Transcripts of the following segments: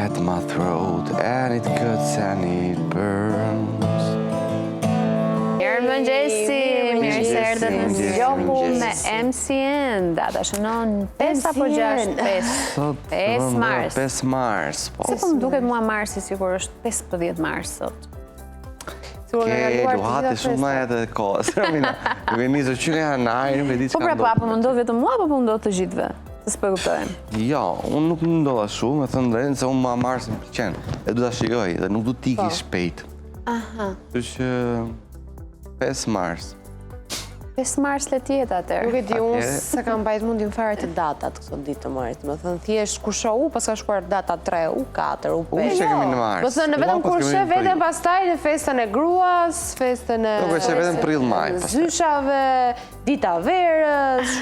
at my throat and it cuts and it burns. Mirëmëngjesi, mirë se erdhët në zgjohu me MCN. Data shënon 5 apo 6? 5 mars. 5 mars, po. Si po më duket mua marsi sikur është 15 mars sot. Ke duhati shumë na edhe kohës. Nuk e nisë që nga janari, nuk e di Po pra, apo më ndodh vetëm mua apo më ndodh të gjithëve? Se s'po e kuptojmë. Jo, unë nuk më ndodha shumë, me thënë drejtën se unë ma marsi më pëlqen. E du ta shijoj dhe nuk du t'iki shpejt. Aha. Kështu që 5 mars. 5 mars le tjetë atër. Nuk e di unë se kam bajt mundin fare të datat këto ditë të marit. Më thënë thjesht kur shoh pas ka shkuar data 3, u 4, u 5. Unë që kemi në mars. Më thënë vetëm kur sheh vetëm pastaj në festën e gruas, festën e Nuk e sheh vetëm prill maj. zyshave, dita verës,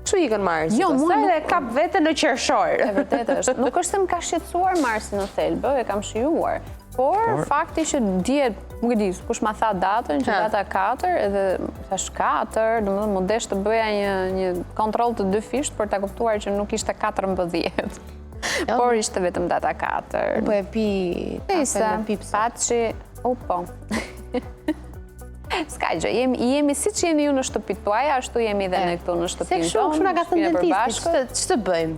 Kështu ikën marsi. Jo, mua dhe kap veten në qershor. E vërtet është. Nuk është se më ka shqetësuar marsi në thelbë, e kam shijuar. Por fakti që dihet, nuk e di, kush ma tha datën, që data 4, edhe thash 4, domethënë më desh të bëja një kontroll të 2 fisht për ta kuptuar që nuk ishte 14. Por ishte vetëm data 4. Po e pi Isa, paçi, po. Ska gjë, jemi si që jeni ju në shtëpit tuaja, ashtu jemi dhe ne këtu në shtëpin tonë. Se kështu na ka thënë dentisti, ç'të bëjmë?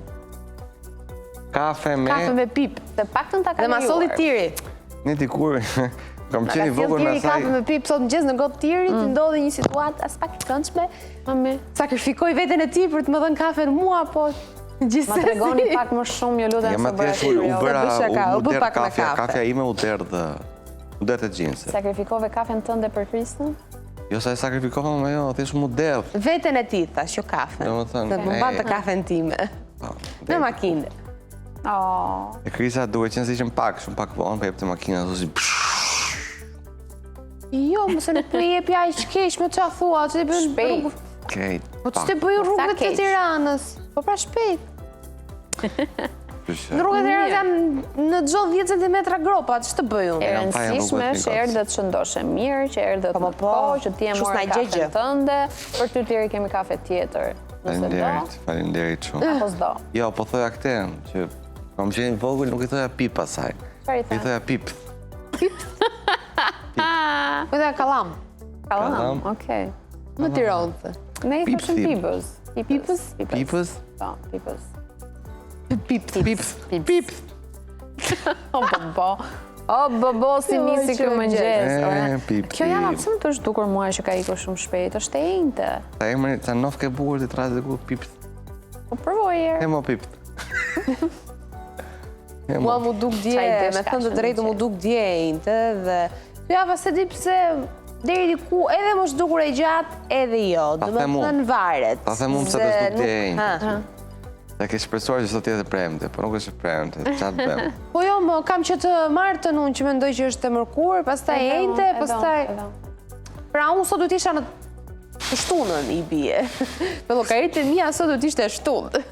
Kafe me pip. Të paktën ta ka Dhe ma solli tiri. Një dikur, kam qenë i vogël në asaj. Kafe me pip, sot mëngjes në gotë tiri, të ndodhi një situatë as pak të këndshme. Sakrifikoj veten e tij për të më dhënë kafen mua, po gjithsesi. Ma tregoni pak më shumë, ju lutem se bëra. U der kafja ime u der të gjinse. Sakrifikove kafen tënde për Kristën? Jo sa e sakrifikova, me jo, thjesht mu der. Veten e tij thash, jo kafen. Se më ban të kafen time. Në makinë. E Krisa duke qenë si që shumë pak vonë, për jep të makina, të si Jo, mëse nuk për jepi aq keq, më qa thua, që të bëjë Shpejt. Kejt, Po që të bëjë rrugët të Tiranës? Po pra shpejt. Në rrugët e Tiranës janë në gjdo 10 cm gropa, që të bëjë unë? E rëndësishme që erdhe të shëndoshe mirë, që erdhe të kohë, që ti e morë kafe tënde, për ty tjeri kemi kafe tjetër. Nëse do, falenderit shumë. apo s'do. Jo, po thoja këte, që kam qenë i vogël, nuk i thoja pip asaj. I thoja pip. Po dhe kalam. Kalam, okej. Në Tiranë, thë. Ne i thoshëm pipës. Pipës? Pipës? Po, pipës. Pip. O, bëbo, si nisi kjo mëngjes. Pip. Kjo jam apëse më të është dukur mua që ka ikur shumë shpejt, është e inte. Ta emri, ta nof ke bukur të trajtë dhe ku pip. Po përvojër. E mo pip. Mua mu duk dje, me thënë të drejtë mu duk dje e inte, dhe ja, pas të di pse deri diku edhe më shdukur e gjatë, edhe jo, dhe me thënë varet. Ta the mund se të shdu dje e inte. Dhe ke shpresuar që sot jetë premte, por nuk është premte, qatë bëmë. Po jo, më kam që të martën unë që mendoj që është e mërkur, pastaj e inte, pastaj... Pra unë sot du t'isha në të shtunën i bie. Me lokarit e mija sot du t'ishte shtunë.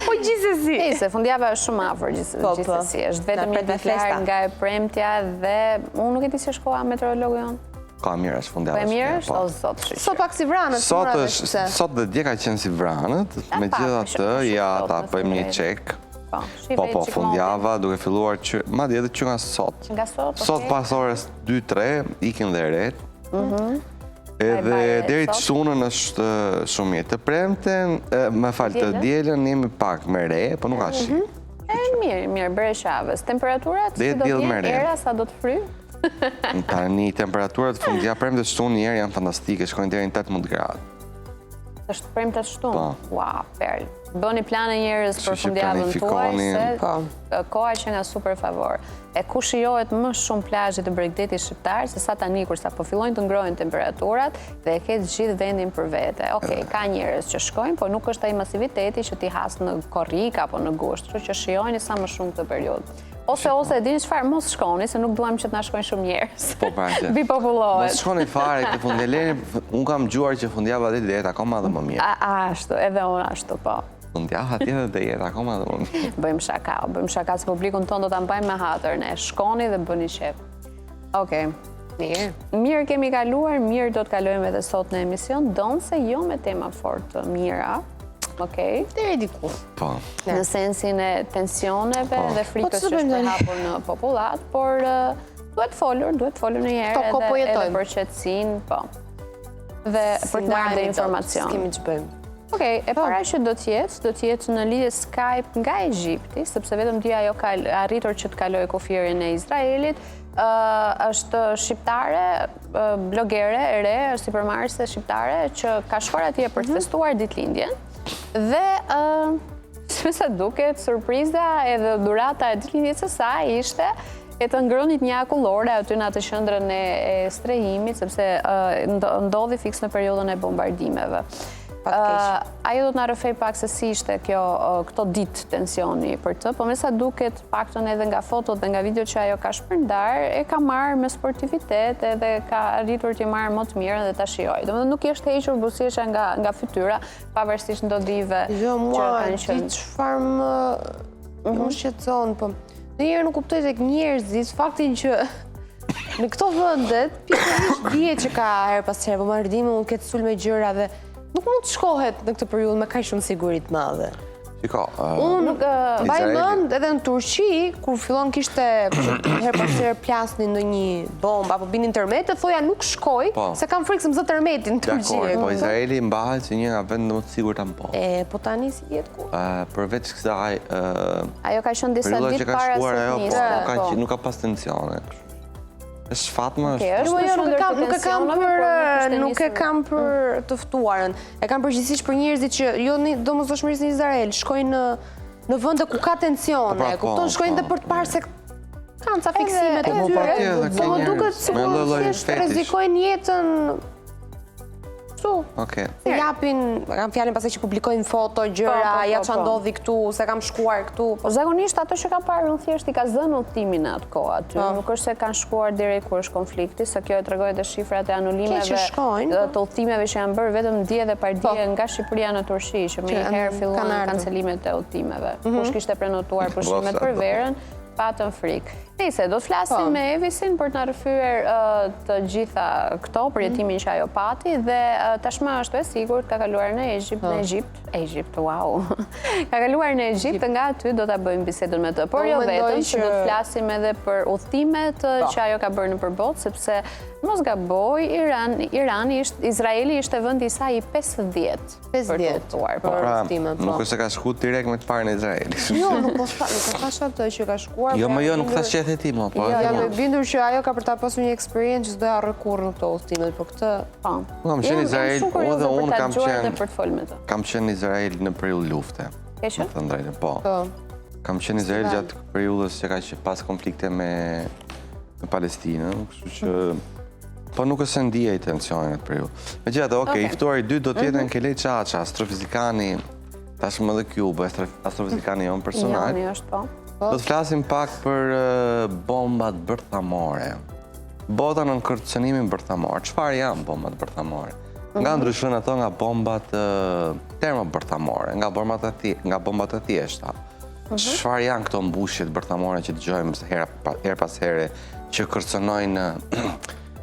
Po gjithsesi. Se fundjava është shumë afër gjithsesi. Është vetëm një ditë larg nga e premtja dhe unë nuk e di se shkoa meteorologu jonë. Ka mirë është fundjava. Po e mirë është? O, zot shqyqyr. Sot pak si vranët. Sot dhe dje ka qenë si vranët, me gjitha të, ja ta bëjmë një qek. Po, fundjava duke filluar që, ma djetë që nga sot. Nga sot, okej. Sot pas orës 2-3, ikin dhe ret. Edhe deri të shtunën është shumë mirë. Të premten, me falë të dielën, jemi pak me re, po nuk ka shi. Mirë, bere shavës. Temperaturat, si do t'jenë, era, sa do të fry? Tani, temperaturat fundja premte shtunë njerë janë fantastike, shkojnë deri në 18 gradë. Është premte shtunë? Ua, perl. Bëni plane njerës për fundjavën tuaj, se koha që nga super favor. E ku shijohet më shumë plazhet e Bregdetit shqiptar, se sa tani kur sa po fillojnë të ngrojnë temperaturat dhe e ketë gjithë vendin për vete. Okej, ka njerëz që shkojnë, po nuk është ai masiviteti që ti has në Korrikë apo në Gusht, kështu që shijojnë sa më shumë këtë periudhë. Ose e dini çfarë, mos shkoni, se nuk duam që të na shkojnë shumë njerëz. Po prandaj. Bipopullohet. Mos shkoni fare këtë fundjeleni, unë kam dëgjuar që fundjava dhe jetë akoma dhe më mirë. Ashtu, edhe unë ashtu, po. Fundjava tjetër dhe jetë akoma dhe më mirë. Bëjmë shaka, se publikun tonë do ta mbajmë me hatër, ne shkoni dhe bëni shef. Okej. Mirë kemi kaluar, mirë do të kalojmë edhe sot në emision, donë se jo me tema fort mira. Okej. Deri diku. Po. Në sensin e tensioneve dhe frikës që është përhapur në popullat, por duhet folur në herë edhe për qetësinë, po. Dhe për të marrë dhe informacion. S'kemi që bëjmë. Okej, e para që do t'jetë në lidhje Skype nga Egjipti, sepse vetëm dia ajo ka arritur që të kalojë kufirin e Izraelit, është shqiptare, blogere e re, sipërmarrëse shqiptare, që ka shkuar atje për të festuar ditëlindjen. Dhe, si sa duket, surpriza edhe dhurata e ditëlindjes së saj ishte e të ngrënit një akullore aty në atë qendrën e strehimit, sepse ndodhi fiks në periudhën e bombardimeve. Ajo do të na rrëfej pak se si ishte këto ditë tensioni për të, po me sa duket paktën edhe nga fotot dhe nga video që ajo ka shpërndar, e ka marrë me sportivitet edhe ka arritur të marrë më të mirë dhe ta shijoj. Domethënë nuk është hequr buzëqeshja nga fytyra, pavarësisht ndodhive që kanë qenë. Mua më shqetëson, po ndonjëherë nuk kuptoj tek njerëzit faktin që në këto vendet pikërisht dihet që ka her pas here bombardime, mund ketë sulme gjëra dhe nuk mund të shkohet në këtë periudhë me kaq shumë siguri të madhe. Unë mbaj mend edhe në Turqi, kur fillon kishte her pas here plasnin ndonjë bombë apo binin tërmet, thoja nuk shkoj, se kam frikë se më zë tërmetin në Turqi. Po Izraeli mbahet si një nga vendet më të sigurta në botë. Po tani si jetë ku? Përveç kësaj, ajo ka qenë disa ditë para se të nisë. Nuk ka pas tensione. Është fatma nuk e kam për të ftuarën. E kam përgjithsisht për njerëzit që jo domosdoshmërisht në Izrael, shkojnë në vende ku ka tensione, kupton, shkojnë dhe për të parë se kanë ca fiksime të tyre. Po më duket sikur thjesht rrezikojnë jetën. Se japin, kam fjalën pastaj që publikojnë foto, gjëra, ja ç'a ndodhi këtu, se kam shkuar këtu. Zakonisht ato që kam parë unë thjesht i ka zënë udhtimin në atë kohë aty. Nuk është se kanë shkuar deri kur është konflikti, se kjo e tregoi edhe shifrat e anulimeve të udhtimeve që janë bërë vetëm dje dhe pardje nga Shqipëria në Turqi, që më herë filluan kancelimet e udhtimeve. Kush kishte prenotuar pushimet për verën, patën frikë. Nëse do të flasim me Evisin për të na rrëfyer të gjitha këto për jetimin që ajo pati dhe tashmë është e sigurt ka kaluar në Egjipt, wow. Ka kaluar në Egjipt, nga aty do ta bëjmë bisedën me të. Por jo vetëm, që do të flasim edhe për udhtimet që ajo ka bërë nëpër botë, sepse mos gaboj, Izraeli ishte vendi i saj i 50 për të udhëtuar për udhtimet. Nuk është se ka shkuar direkt me të parën e Izraelit. Jo, nuk thash atë që ka shkuar. Jo, nuk thash që ti më, po. Jam e bindur që ajo ka për ta pasur një eksperiencë që s'doja rrekurr në këto udhtimet, por këtë. Kam qenë në Izrael, edhe unë kam qenë në Izrael në periudhë lufte. Ke qenë? Të drejtën, po. Kam qenë në Izrael gjatë periudhës që ka pas konflikte me Palestinën, kështu që po nuk është se ndjej tensionin atë periudhë. Megjithatë, i ftuari i dytë do të jetë Kelej Çaça, astrofizikani, tashmë edhe ky astrofizikani jon personal. Do të flasim pak për bombat bërthamore. Bota në kërcënimin bërthamor. Çfarë janë bombat bërthamore? Nga ndryshojnë ato nga bombat termobërthamore, nga bombat e thjeshta. Çfarë janë këto mbushjet bërthamore që dëgjojmë her pas here që kërcënojnë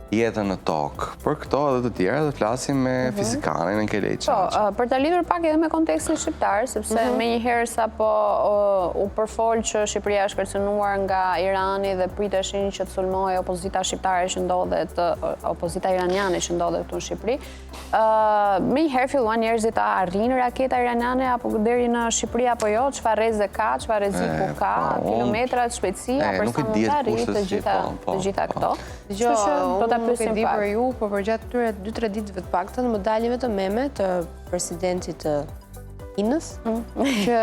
jetën në tokë. Për këto edhe të tjera do të flasim me fizikanin e Kelej Çaça. Për ta lidhur pak edhe me kontekstin shqiptar, sepse menjëherë sapo u përfol që Shqipëria është kërcënuar nga Irani dhe priteshin që të sulmojë opozita shqiptare që ndodhet, opozita iraniane që ndodhet këtu në Shqipëri. Menjëherë filluan njerëzit ta arrijnë raketa iraniane apo deri në Shqipëri apo jo, çfarë rrezik ka, çfarë rreziku ka, kilometrat, shpejtësia, për sa mund të arrijë të gjitha këto. Nuk e di për ju, por për gjatë këtyre 2-3 ditëve të paktën më dalin vetëm meme të presidentit të Kinës, që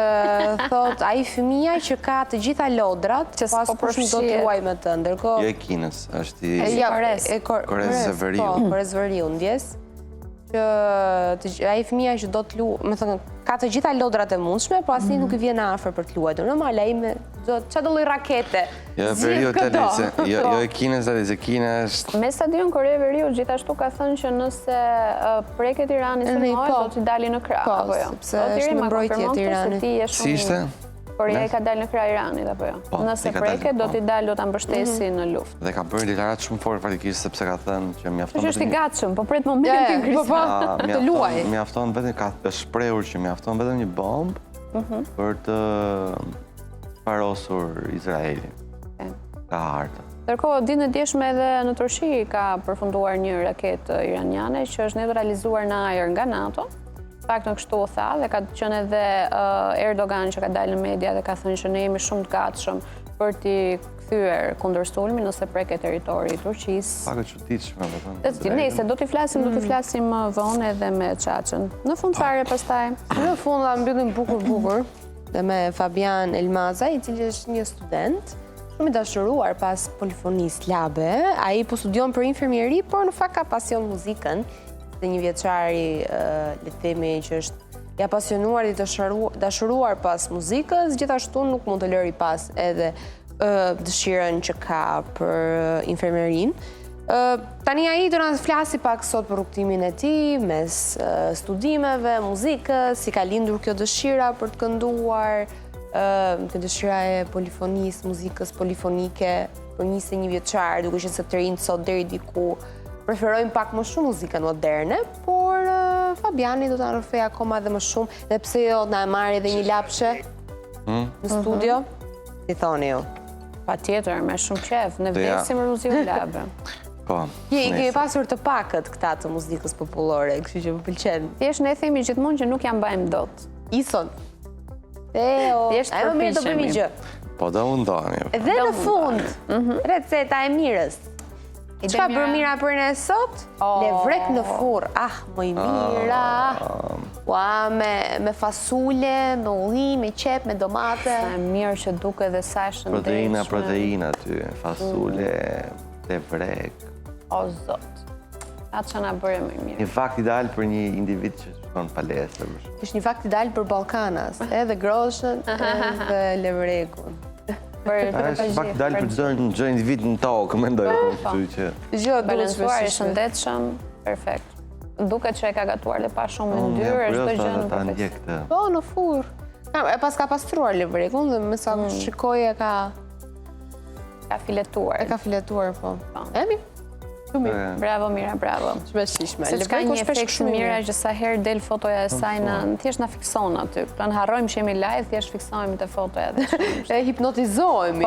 thot ai fëmia që ka të gjitha lodrat, që pas kush do të luaj me të, ndërkohë jo e Kinës, është i Koresë së Veriut. Koresë së Veriut, ndjes. Që ai fëmia që do të luaj, më thënë, ka të gjitha lodrat e mundshme, po asnjë nuk i vjen afër për të luajtur. Normal ai me çfarë lloj rakete. Jo e Veriut, jo e Kinës, se Kina është. Me sa diun Korea e Veriut gjithashtu ka thënë që nëse preket Irani sulmohet, do t'i dalin në krah, apo jo? Sepse është në mbrojtje të Iranit. Si ishte? Por ja i ka dalë në kraj Iranit, apo jo? Nëse preke, do t'i dalë, do t'a mbështesi në luftë. Dhe ka bërë deklarat shumë fort praktikisht sepse ka thënë që mjafton Që është i gatshëm, po pret momentin krizor. Të luaj. Mjafton vetëm ka shprehur që mjafton vetëm një bombë për të parosur Izraelin. Ka hartë. Ndërkohë, ditën e djeshme edhe në Turqi ka përfunduar një raketë iraniane që është neutralizuar në ajër nga NATO. Pak në kështu u tha dhe ka qenë edhe Erdogan që ka dalë në media dhe ka thënë që ne jemi shumë të gatshëm për t'i kthyer kundër sulmit nëse preket territori i Turqisë. Pak e çuditshme, po thënë. Nëse do t'i flasim vonë edhe me Çaçën. Në fund fare pastaj. Në fund ta mbyllim bukur dhe me Fabian Elmaza, i cili është një student shumë i dashuruar pas polifonisë labe. Ai po studion për infermieri, por në fakt ka pasion muzikën. Dhe një vjeçari, le të themi që është i apasionuar dhe dashuruar pas muzikës, gjithashtu nuk mund të lëri pas edhe dëshirën që ka për infermerin. Tani ai do na flasi pak sot për rrugtimin e tij mes studimeve, muzikës, si ka lindur kjo dëshira për të kënduar, kjo dëshira e polifonisë, muzikës polifonike për 21 vjeçar, duke qenë se të rinjt sot deri diku preferojnë pak më shumë muzikën moderne, por Fabiani do të rrëfej akoma dhe më shumë, dhe pse jo na e marrë edhe një lapshe në studio, si thoni ju. Pa tjetër, me shumë qef, në vdesim muzikën labe. Po. Je pasur të pakët këta të muzikës popullore, kështu që më pëlqen. Thjesht ne themi gjithmonë që nuk jam bajmë dot. Ison. Thjesht më mirë të bëjmë gjë. Po do mundoni. Dhe në fund, receta e mirës. Çka bërë mira për ne sot? Levrek në furr. Më i mira. Ua, me fasule, me ullim, me qep, me domate. Sa e mirë që duke dhe sa shëndetshme. Proteina aty, fasule, levrek. O zot. Atë që na bëre më mirë. Një fakt ideal për një individ që shkon palestër. Është një fakt ideal për Ballkanas, edhe groshën, edhe levrekun. Është fakt ideal për çdo individ në tokë, mendoj që. Balancuar, i shëndetshëm, perfekt. Duket që e ka gatuar dhe pa shumë yndyrë, çdo gjë në perfekt. Po, në furr. E pas ka pastruar levrekun dhe me sa shikoj e ka filetuar. E ka filetuar, po. Emi? Bravo, Mira, bravo. Shumë e shishme. Se ka një efekt shumë mira që sa herë del fotoja e saj thjesht na fikson aty. Pra në harrojmë që jemi live, thjesht fiksohemi te fotoja dhe e hipnotizohemi.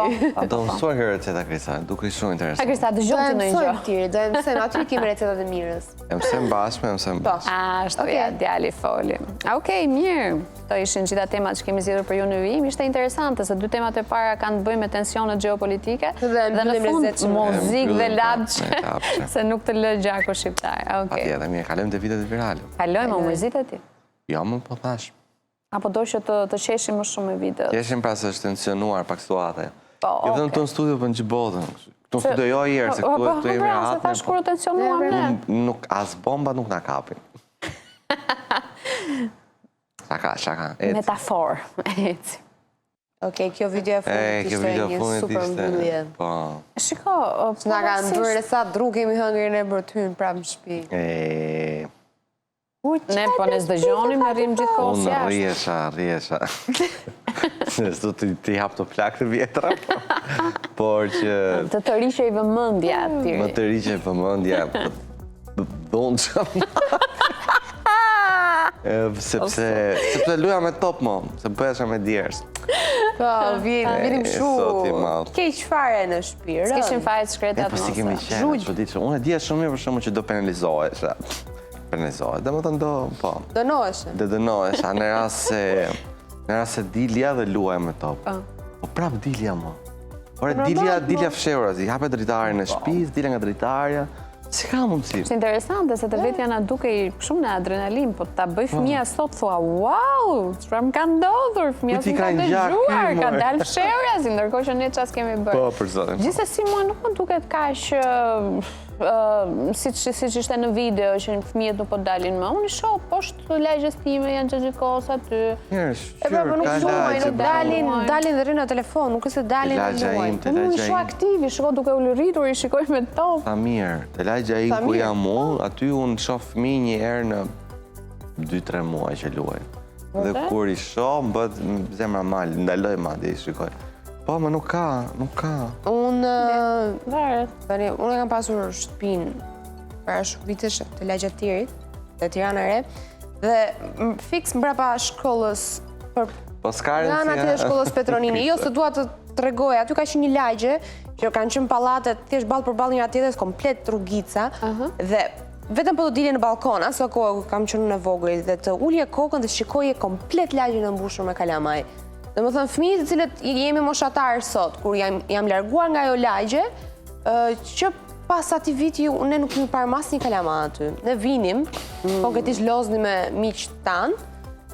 Do mësoj herë receta Krista, duke shumë interesant. Krista, dëgjoj ti në një gjë. Do e mësojmë, aty kemi recetat e mirës. E mësojmë bashkë. Ashtu ja, djali foli. Okej, mirë. Këto ishin gjitha temat që kemi zgjedhur për ju në vijim. Ishte interesante se dy temat e para kanë të bëjnë me tensionet gjeopolitike dhe në fund muzikë dhe labçe, se nuk të lë gjaku shqiptar. Patjetër, mirë, kalojmë te videot virale. Kalojmë me mërzitë e ti? Jo, më po thash. Apo do që të qeshim më shumë me videot? Qeshim pra se është tensionuar pak situata. Po, jo vetëm këtu në studio, për në gjithë botën. Këtu në studio jo herë, se këtu jemi rahat. Se thash kur tensionuar ne. As bomba nuk na kapin. Shaka. Metafor. Okej, kjo video e fundit ishte një super mbyllje. Shiko, na kanë bërë sa dru kemi hëngër ne për të hyrë prapë në shtëpi. Ne po ne s'dëgjonim, ne rrim gjithkohë jashtë. Unë rriesha. S'do t'i hap të plak të vjetra, por që... Të rriqe i vëmëndja aty. Më të rriqe i vëmëndja, donë që... Sepse luja me top, mo, se bëhesha me djerës. Po, vinim shumë keq fare në shpirë. S'kishin fare të shkretat nëse. Po si kemi qenë, unë e dija shumë mirë për shumë që do penalizohesha. Penalizohet, dhe më të ndo, po. Dënohesha. Dhe dënohesha, në rast se dilja dhe luaj me top. Po prap dilja, mo. Ore, dilja fshehura, si hape dritarin në shtëpi, dilja nga dritarja. Si ka mundësi? Është interesante, se të vetja na duke i shumë në adrenalin, po ta bëj fëmija sot, thua, wow, çfarë më ka ndodhur, fëmija s'më ka dëgjuar, ka dalë fshehura, si ndërkohë që ne ças kemi bërë. Po, për zotin. Gjithsesi mua nuk më duket kaq siç ishte në video që fëmijët nuk po dalin më. Unë shoh poshtë lagjes time janë xhaxhikos aty. Nuk dalin dhe rrinë në telefon, nuk është se dalin në luajnë. Unë shoh aktiv, shiko duke u lëritur, i shikoj me top. Ta mirë, te lagja im ku jam unë, aty unë shoh fëmijë një herë në 2-3 muaj që luajnë. Dhe kur i shoh, më bët zemra mal, ndaloj madje i shikoj. Po, më nuk ka. Unë Varet. Unë kam pasur shtëpinë para shumë vitesh të Lagjatirit, te Tirana e Re, dhe fiks mbrapa shkollës për Po s'ka janë aty të shkollës Petronini. Jo se dua të tregoj, aty ka qenë një lagje që kanë qenë pallatet thjesht ballë për ballë njëra tjetrës, komplet rrugica dhe vetëm po të dilje në balkon, aso kohë kam qenë në vogël dhe të ulje kokën dhe shikoje komplet lagjen e mbushur me kalamaj. Domethënë fëmijët të cilët jemi moshatarë sot, kur jam larguar nga ajo lagje, që pas atij viti ne nuk kemi parë asnjë kalama aty. Ne vinim, konkretisht loznim me miqt tan,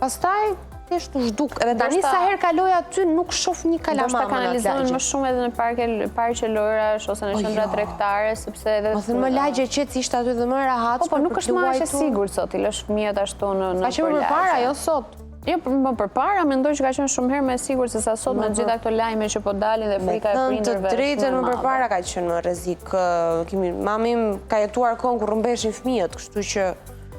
pastaj thjesht u zhduk. Edhe tani sa herë kaloj aty nuk shoh një kalama. Do të kanalizohen më shumë edhe në parqe lojrash ose në qendra tregtare, sepse edhe më lagje qetësi ishte aty dhe më rehat. Po nuk është më aq e sigurt sot, i lësh fëmijët ashtu në ka qenë përpara, jo sot. Jo, më përpara mendoj që ka qenë shumë herë më e sigurt se sa sot me gjitha këto lajme që po dalin dhe frika e prindërve. Të drejtën më përpara ka qenë më rrezik. Mamim ka jetuar kohën kur rrëmbeshin fëmijët, kështu që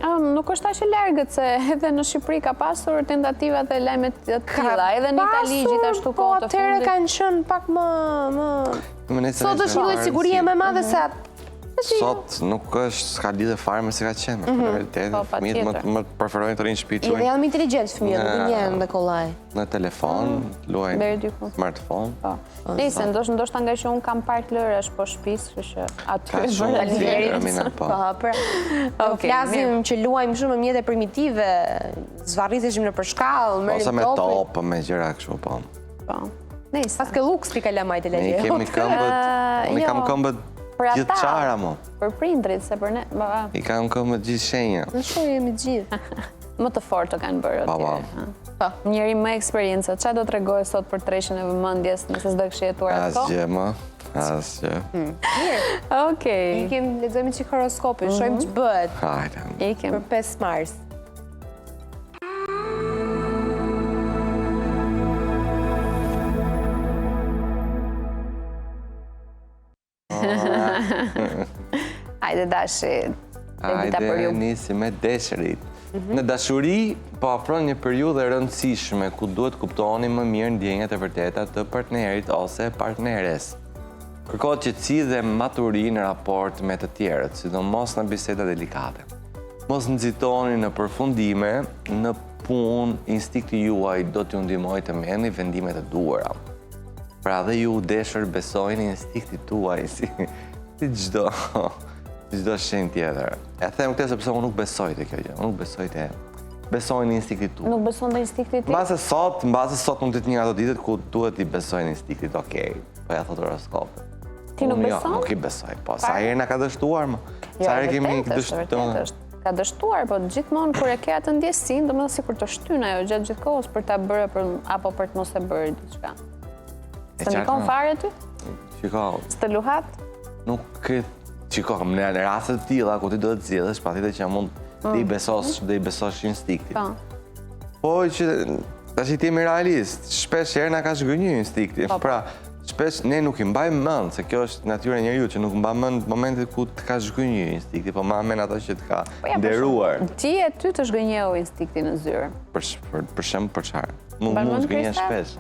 nuk është aq e largët se edhe në Shqipëri ka pasur tentativat e lajmet të tilla, edhe në Itali gjithashtu kohë të fundit. Po atëherë kanë qenë pak më sot është një lloj sigurie më e madhe se sot nuk është, s'ka lidhje fare me se ka qenë. Në realitet, fëmijët më preferojnë të rinë shtëpi të luajnë. Janë më inteligjent fëmijët, nuk njehen dhe kollaj. Në telefon, luajnë smartphone. Nëse ndoshta nga që unë kam park lojrash po shtëpisë, kështu që aty flasim që luajmë shumë me mjete primitive, zvarriteshim në përshkallë, merrim ose me topë, me gjëra kështu po. Nëse pas ke luk sti kalamajt e lagje. Ne kemi këmbët, unë kam këmbët gjithë qara mo. Për prindrit, se për ne... I kam këmbët gjithë shenja. Në shumë jemi gjithë. Më të fortë të kanë bërë atje. Njeri më eksperiencë, qa do të regojë sot për treshën e vëmendjes, nëse s'do kështu jetuar ato? Asgjë më, asgjë. Mirë. Okej. Ikim, lexojmë çik horoskopin, shohim që bëhet. Hajde. Ikim. Për 5 mars. Hajde dashi, hajde nisi me deshërit. Në dashuri, po afron një periudhë e rëndësishme ku duhet kuptoni më mirë ndjenjat e vërteta të partnerit ose partneres. Kërkohet qetësi dhe maturi në raport me të tjerët, sidomos në biseda delikate. Mos nxitoni në përfundime, në punë, instinkti juaj do t'ju ndihmojë të merrni vendime të duhura. Pra dhe ju deshër besojni instiktit tuaj si çdo shenjë tjetër. E them këtë sepse unë nuk besoj te kjo gjë. Unë nuk besoj te besojnë instiktit tuaj. Nuk beson te instikti ti? Mbase sot mund të jetë një nga ato ditët ku duhet i besojnë instiktit, okej. Po ja thot horoskopi. Ti nuk beson? Nuk i besoj. Po sa herë na ka dështuar më? Sa herë kemi dështuar? Ka dështuar, po gjithmonë kur e ke atë ndjesinë, domethënë sikur të shtyn ajo gjatë gjithë kohës për ta bërë apo për të mos e bërë diçka. Së ndikon fare ty? Shiko. Së luhat? Nuk shiko, në raste të tilla ku ti do të zgjedhësh, patjetër që mund të i besosh instiktit. Po që tash ti jemi realist, shpesh herë na ka zgënjur instikti. Pra, shpesh ne nuk i mbajmë mend se kjo është natyra e njeriu që nuk mban mend momentet ku të ka zgënjur instikti, po ma men ato që të ka nderuar. Ti e ty të zgënjeu instikti në zyrë. Për shemb për çfarë? Mund zgënjen shpesh.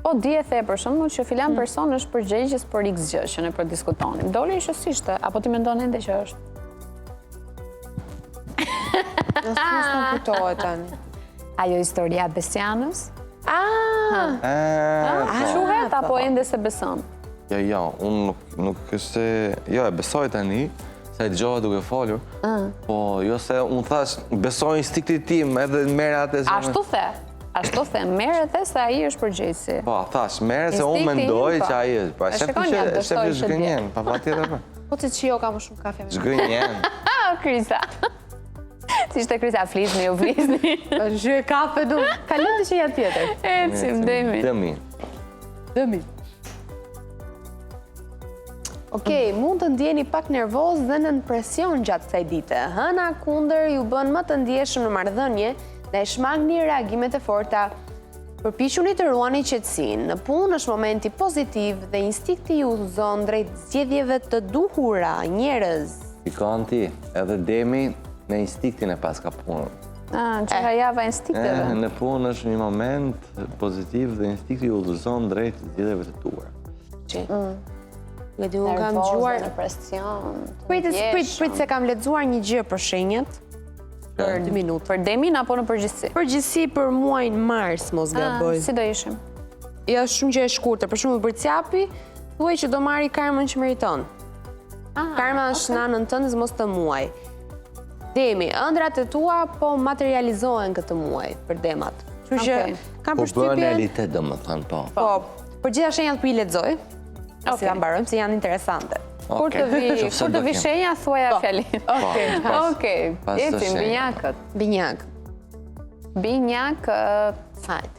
Po di e the për shembull që filan person është përgjegjës për X gjë që ne po diskutonim. Doli që s'ishte, apo ti mendon ende që është? Nësë më kujtohet tani. Ajo historia Besianës? Quhet apo ende se beson? Jo, unë nuk është... Jo, e besoj tani, se e dëgjova duke folur, po jo se unë thash, besoj instiktit tim edhe merë atë... Ashtu the, merë edhe se aji është përgjegjësi. Po, thash, merë se unë mendoj që aji është. Po, shefi zgënjen, pa tjetër për. Po të që jo ka më shumë kafe me. Zgënjen. Krisa. Si ishte Krisa, flisni, ju flisni. Zhë kafe du. Kalëm të që janë tjetër. Ecim, dëmi. Dëmi. Okej, mund të ndjeni pak nervoz dhe në presion gjatë kësaj dite. Hëna kundër ju bën më të ndjeshëm në marrëdhënie dhe shmangni reagimet e forta. Përpiquni të ruani qetësinë. Në punë është momenti pozitiv dhe instikti ju udhëzon drejt zgjedhjeve të duhura, njerëz. Pikon ti, edhe demi me instiktin e pas ka punën. Që java instikteve. Në punë është një moment pozitiv dhe instikti ju udhëzon drejt zgjedhjeve të tua. Unë kam dëgjuar në presion. Prit se kam lexuar një gjë për shenjat. Për 2 minutë. Për Demin apo në përgjithësi? Përgjithësi për muajin mars, mos gaboj. Si do ishim? Jo, shumë gjë e shkurtër. Për shembull Bërciapi thuaj që do marri karmën që meriton. Karma është në anën tënde, mos të muaj. Demi, ëndrat e tua po materializohen këtë muaj për demat. Kështu që kam përshtypjen. Po bëhen realitet domethënë, po. Po, për gjitha shenjat po I lexoj. Si ta mbarojmë se janë interesante. Kur të vi shenja, thuaja fjalin. Okej. Ecim binjakët. Binjak, fajt.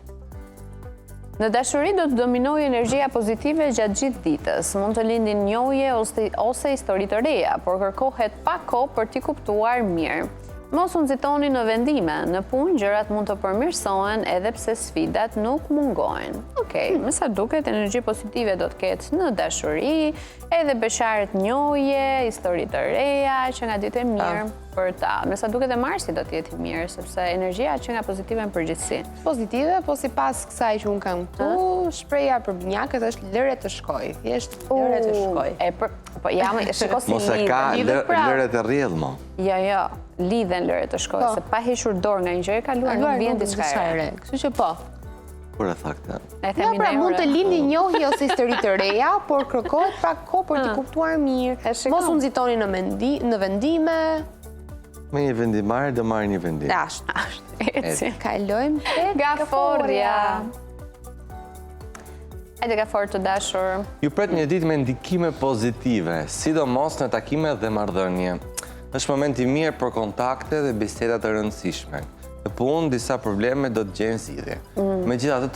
Në dashuri do të dominojë energjia pozitive gjatë gjithë ditës. Mund të lindin njohje ose histori të reja, por kërkohet pak kohë për t'i kuptuar mirë. Mos u nxitoni në vendime, në punë gjërat mund të përmirësohen edhe pse sfidat nuk mungojnë. Okej, me sa duket energji pozitive do të ketë në dashuri, edhe beqaret njohje, histori të reja që nga ditë e mirë për ta. Me sa duket e Marsi do të jetë I mirë, sepse energjia që nga pozitive në përgjithësi. Pozitive, po sipas kësaj që un kam këtu, shpreha për binjakët është lëre të shkoj. Thjesht lëre të shkoj. Po jam shiko si mos e ka lëre të rrjedh më. Jo, lidhen lëre të shkoj, se pa hequr dorë nga një gjë e kaluar nuk vjen diçka e re. Kështu që po. Kur e thaktë. Ja, pra mund të lindi njohje ose histori të reja, por kërkohet pak kohë për t'i kuptuar mirë. Mos u nxitoni në vendime. Me një vendimare do marrë një vendim. Eci. Kalojmë tek Gaforja. Hajde Gafor të dashur. Ju pret një ditë me ndikime pozitive, sidomos në takime dhe marrëdhënie. Është moment I mirë për kontakte dhe biseda të rëndësishme. Në punë, disa probleme do të gjenë zgjidhje. Megjithatë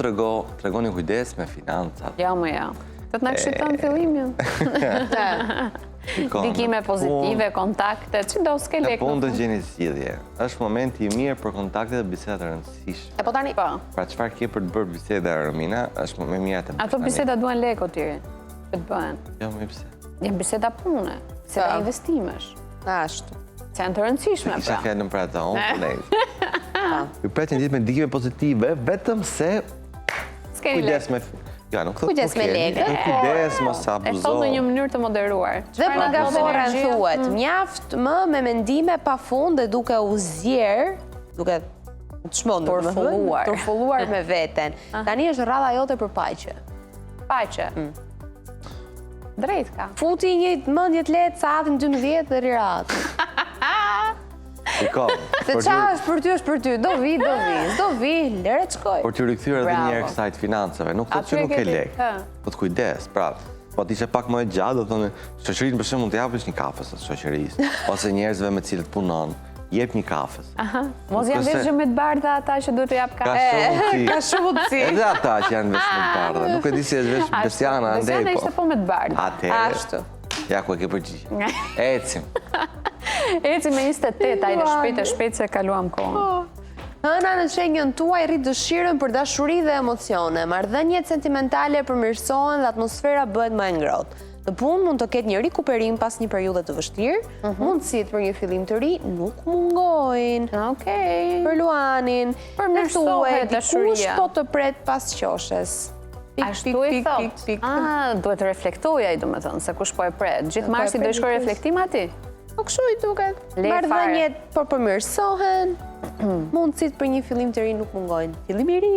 tregoni kujdes me financat. Jo, më jo. Të na këshillon fillimin. Ndikime pozitive, kontakte, çdo s'ke lek. Në punë do të gjeni zgjidhje. Është momenti I mirë për kontakte dhe biseda të rëndësishme. Po tani. Pra çfarë ke për të bërë biseda Romina, është më mirë të bësh. Ato biseda duan lek o tiri. Të bëhen. Jo, më pse. Janë biseda pune, biseda investimesh. Ashtu. Se janë të rëndësishme, pra. Isha fjalën për ata, Ju pret një ditë me ndikime pozitive, vetëm se kujdes me kujdes me lekë. Kujdes mos abuzo. E thot në një mënyrë të moderuar. Dhe për Gaforën thuhet, mjaft më me mendime pafund dhe duke u zgjer, duke çmendur, turfulluar me veten. Tani është rradha jote për paqe. Paqe. Drejt ka. Futi një mendje të lehtë saatin 12 dhe rirat. Se qa është për ty, do vi, lere të shkoj. Por t'ju rikthyer edhe një herë kësaj të financave, nuk thotë që nuk ke lek, po të kujdes, prap. Po t'ishe pak më e gjatë, do thonë, shoqërinë për shembull të japësh një kafe së shoqërisë, ose njerëzve me të cilët punon, jep një kafes. Mos janë veç me të bardha ata që duhet të jap kafe. Ka shumë mundësi. Edhe ata që janë veç me të bardha, nuk e di si është veç Besiana andej po. Besiana ishte po me të bardha. Ashtu. Ja ku e ke përgjigje. Ecim. Ecim me 28, ajde shpejt se kaluam kohën. Hëna në shenjën tuaj rrit dëshirën për dashuri dhe emocione. Marrëdhëniet sentimentale përmirësohen dhe atmosfera bëhet më e ngrohtë. Në punë mund të ketë një rikuperim pas një periudhe të vështirë, mundësitë për një fillim të ri nuk mungojnë. Okej. Për Luanin, përmirësohet dashuria. Dikush po të pret pas qoshes. Ashtu I thot. Duhet të reflektoj ai domethënë se kush po e pret. Gjithë Marsi do I shkojë reflektim aty. Po kështu I duket. Marrëdhëniet po përmirësohen. Mundësitë për një fillim të ri nuk mungojnë. Fillim I ri.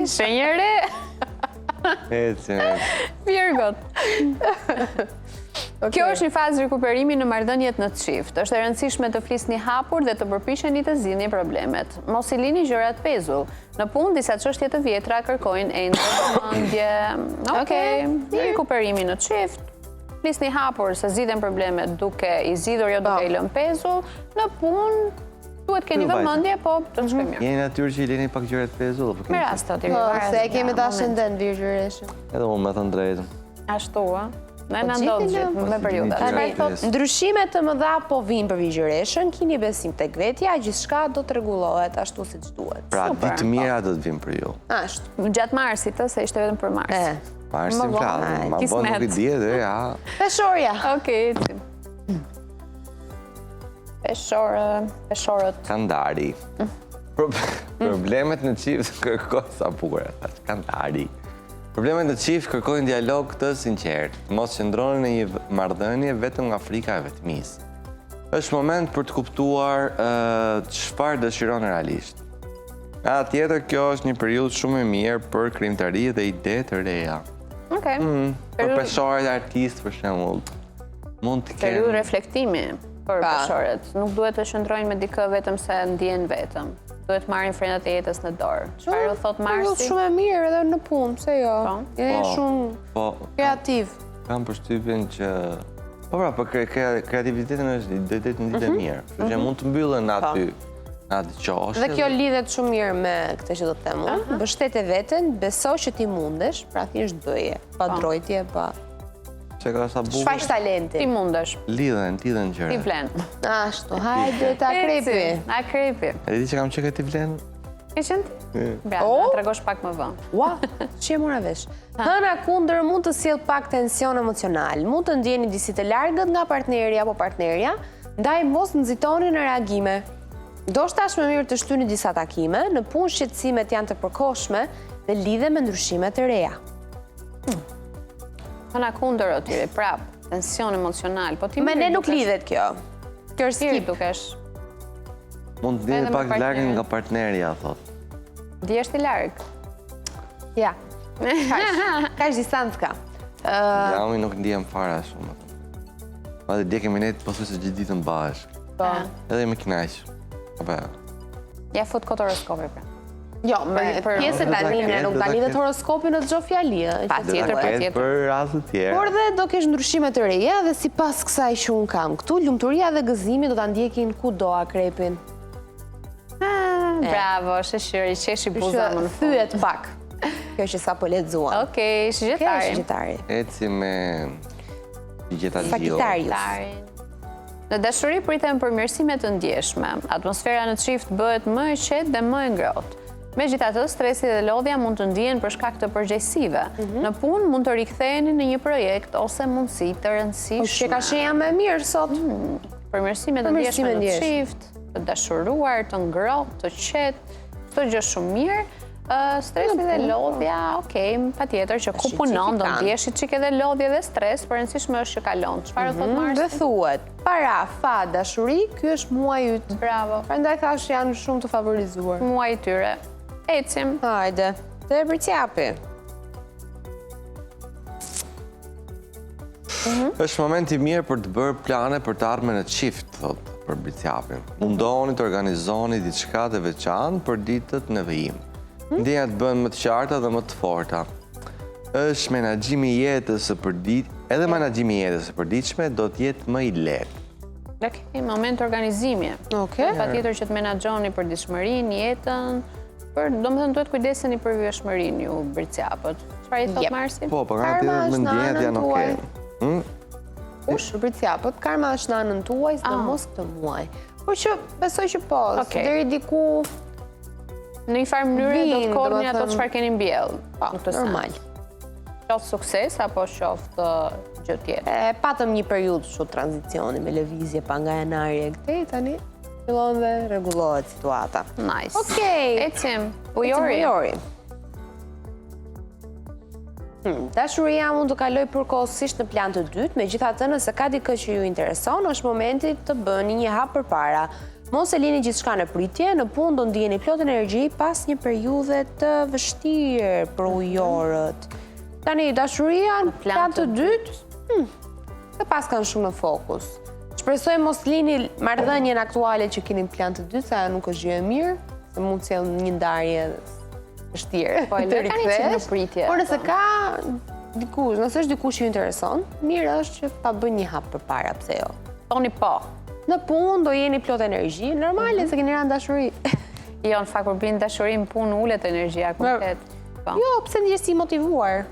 Shenjë re. Virgot. Kjo është një fazë rikuperimi në marrëdhëniet në çift. Është e rëndësishme të flisni hapur dhe të përpiqeni të zgjidhni problemet. Mos I lini gjërat pezull. Në punë disa çështje të vjetra kërkojnë ende vëmendje. Okej, rikuperimi në çift. Flisni hapur se zgjidhen problemet duke I zgjidhur jo duke I lënë pezull. Në punë duhet keni vëmendje, po të shkojmë mirë. Jeni natyrë që I lini pak gjërat pezull apo me rast të tjerë. Se kemi ascendent virgjëreshën. Edhe unë me thënë drejtën. Ashtu, ne na ndodh gjithë me periudha. Ndryshime të mëdha po vinë për virgjëreshën, keni besim tek vetja, gjithçka do të rregullohet ashtu siç duhet. Pra ditë të mira do të vinë për ju. Ashtu. Gjatë Marsit, se ishte vetëm për Mars. Marsi më flasë, ma bon nuk I di edhe, ja. Peshorja. Okej, Peshorët. Kandari. Problemet në qift kërkoj sa bukur, kandari. Problemet në qift kërkojnë dialog të sinqert, mos qëndronë në një marrëdhënie vetëm nga frika e vetmisë. Është moment për të kuptuar çfarë dëshiron realisht. Nga tjetër, kjo është një periudhë shumë e mirë për krijimtari dhe ide të reja. Okej. Për peshorët artistë, për shembull, mund të kenë periudhë reflektimi për peshorët. Nuk duhet të qëndrojnë me dikë vetëm se ndjen vetëm. Duhet marrin frenat e jetës në dorë. Çfarë u thot Marsi? Periudhë shumë e mirë edhe në punë, pse jo? Je shumë kreativ. Kam përshtypjen që për kreativitetin është ditë në ditë e mirë. Kështu që mund të mbyllen aty qoshe. Dhe kjo lidhet shumë mirë me këtë që do të them unë. Mbështete veten, beso që ti mundesh, pra thjesht bëje, pa drojtje, pa shfaq talenti. Ti mundesh. Lidhen gjëra. Ti vlen. Ashtu, hajde të akrepi. Akrepi. E di që kam qenë ti vlen? Ke qenë ti? Bravo, na tregosh pak më vonë. Ua, që e mora vesh. Hëna kundër mund të sjell pak tension emocional, mund të ndjeni disi të largët nga partneri apo partnerja, ndaj mos nxitoni në reagime. Do shtash më mirë të shtyni disa takime, në punë shqetësimet janë të përkohshme dhe lidhe me ndryshime të reja. Hëna kundër atyre, prap, tension emocional, po ti me ne nuk lidhet kjo. Kjo është skip. Dukesh. Mund të ndjeni pak largën nga partnerja, thot. Dihesh ti larg. Ja. Kaç distancë ka. Ja, unë nuk ndihem fare shumë. Madje dje kemi ne pothuajse gjithë ditën bashkë. Po. Edhe më kënaq. Apo. Ja fut kot horoskopi pra. Jo, me pjesën tani nuk ta lidhet horoskopi në çdo fjali. Patjetër. Për raste të tjera. Por dhe do kesh ndryshime të reja dhe sipas kësaj që un kam këtu, lumturia dhe gëzimi do ta ndjekin kudo akrepin. Bravo, shëshyri, qeshi buza më në fund. Thyet pak. Kjo që sa po lexuam. Okej, shigjetari. Eci me Sagitarius. Në dashuri pritem përmirësime të ndjeshme. Atmosfera në çift bëhet më e qetë dhe më e ngrohtë. Megjithatë, stresi dhe lodhja mund të ndihen për shkak të përgjegjësive. Në punë mund të riktheheni në një projekt ose mundësi të rëndësishme. Që ka shenja më mirë sot. Përmirësime të ndjeshme në çift, të dashuruar, të ngrohtë, të qetë, çdo gjë shumë mirë. Stresi dhe lodhja, okej, patjetër që ku punon do ndjesh çike dhe lodhje dhe stres, por rëndësishme është që kalon. Çfarë thot Marsi? Dhe thuhet, para, fa, dashuri, ky është muaji yt. Bravo. Prandaj thash janë shumë të favorizuar. Muaji i tyre. Ecim. Hajde. Te përqapi. Është moment i mirë për të bërë plane për të ardhmen e çift, thot për Bricjapin. Mundohuni të organizoni diçka të veçantë për ditët në vijim. Ndjenjat bëhen më të qarta dhe më të forta. Është menaxhimi i jetës së përditshme, edhe menaxhimi i jetës së përditshme do të jetë më i lehtë. Okej, moment organizimi. Okej. Patjetër që të menaxhoni përditshmërinë, jetën, domethënë duhet kujdeseni për vjeshmërinë ju Bricjapët. Çfarë i thot Marsi? Po, nga tjetër mendjenjat janë okej. Ush, Bricjapët, karma është në anën tuaj, sidomos këtë muaj. Por që besoj që po, deri diku në një farë mënyrë do të kodni ato çfarë keni mbjellë. Normal. Qoftë sukses apo qoftë gjë tjetër. Patëm një periudhë kështu tranzicioni me lëvizje pa nga janari e këtej tani fillon dhe rregullohet situata. Nice. Okej. Ecim. Ujori. Dashuria mund të kaloj përkohësisht në plan të dytë, megjithatë nëse ka dikë që ju intereson, është momenti të bëni një hap përpara. Mos e lini gjithçka në pritje, në punë do ndjeni plot energji pas një periudhe të vështirë për ujorët. Tani dashuria në plan të dytë, dhe pas kanë shumë në fokus. Shpresoj mos lini marrëdhënien aktuale që keni në plan të dytë, sa nuk është gjë e mirë, se mund të sjell një ndarje vështirë. Po, të rikthesh në pritje. Por nëse ka dikush, nëse është dikush që ju intereson, mirë është që ta bëni një hap përpara, pse jo. Thoni po. Në punë do jeni plot energji, normale se keni rënë dashuri. Jo, në fakt kur bin dashuri në punë ulet energjia komplet. Jo, pse ndjesh i motivuar?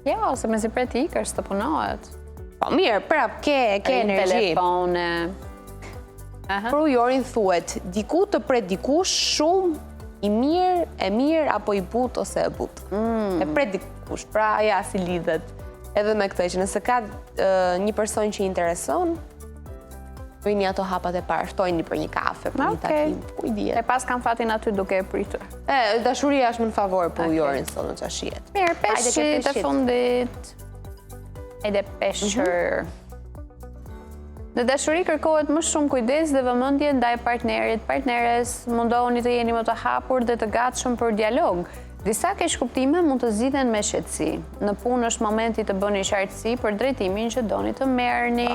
Jo, ose me si pret ikësh të punohet. Po mirë, prap ke energji. Telefone. Për ujorin thuhet, diku të pret dikush shumë i mirë apo i but ose e but. E pret dikush, pra ja si lidhet. Edhe me këtë që nëse ka një person që i intereson, Bëjni ato hapat e parë, shtojni për një kafe, për një takim, ku i dje. E pas kam fatin aty duke e pritur. Dashuria është më në favor për ujorin sot në qashiet. Mirë, peshqit e fundit. Ejde peshqër. Në dashuri kërkohet më shumë kujdes dhe vëmendje ndaj partnerit, partneres, mundohuni të jeni më të hapur dhe të gatshëm për dialog. Disa keqkuptime mund të zgjidhen me shqetësi. Në punë është momenti të bëni qartësi për drejtimin që doni të merrni.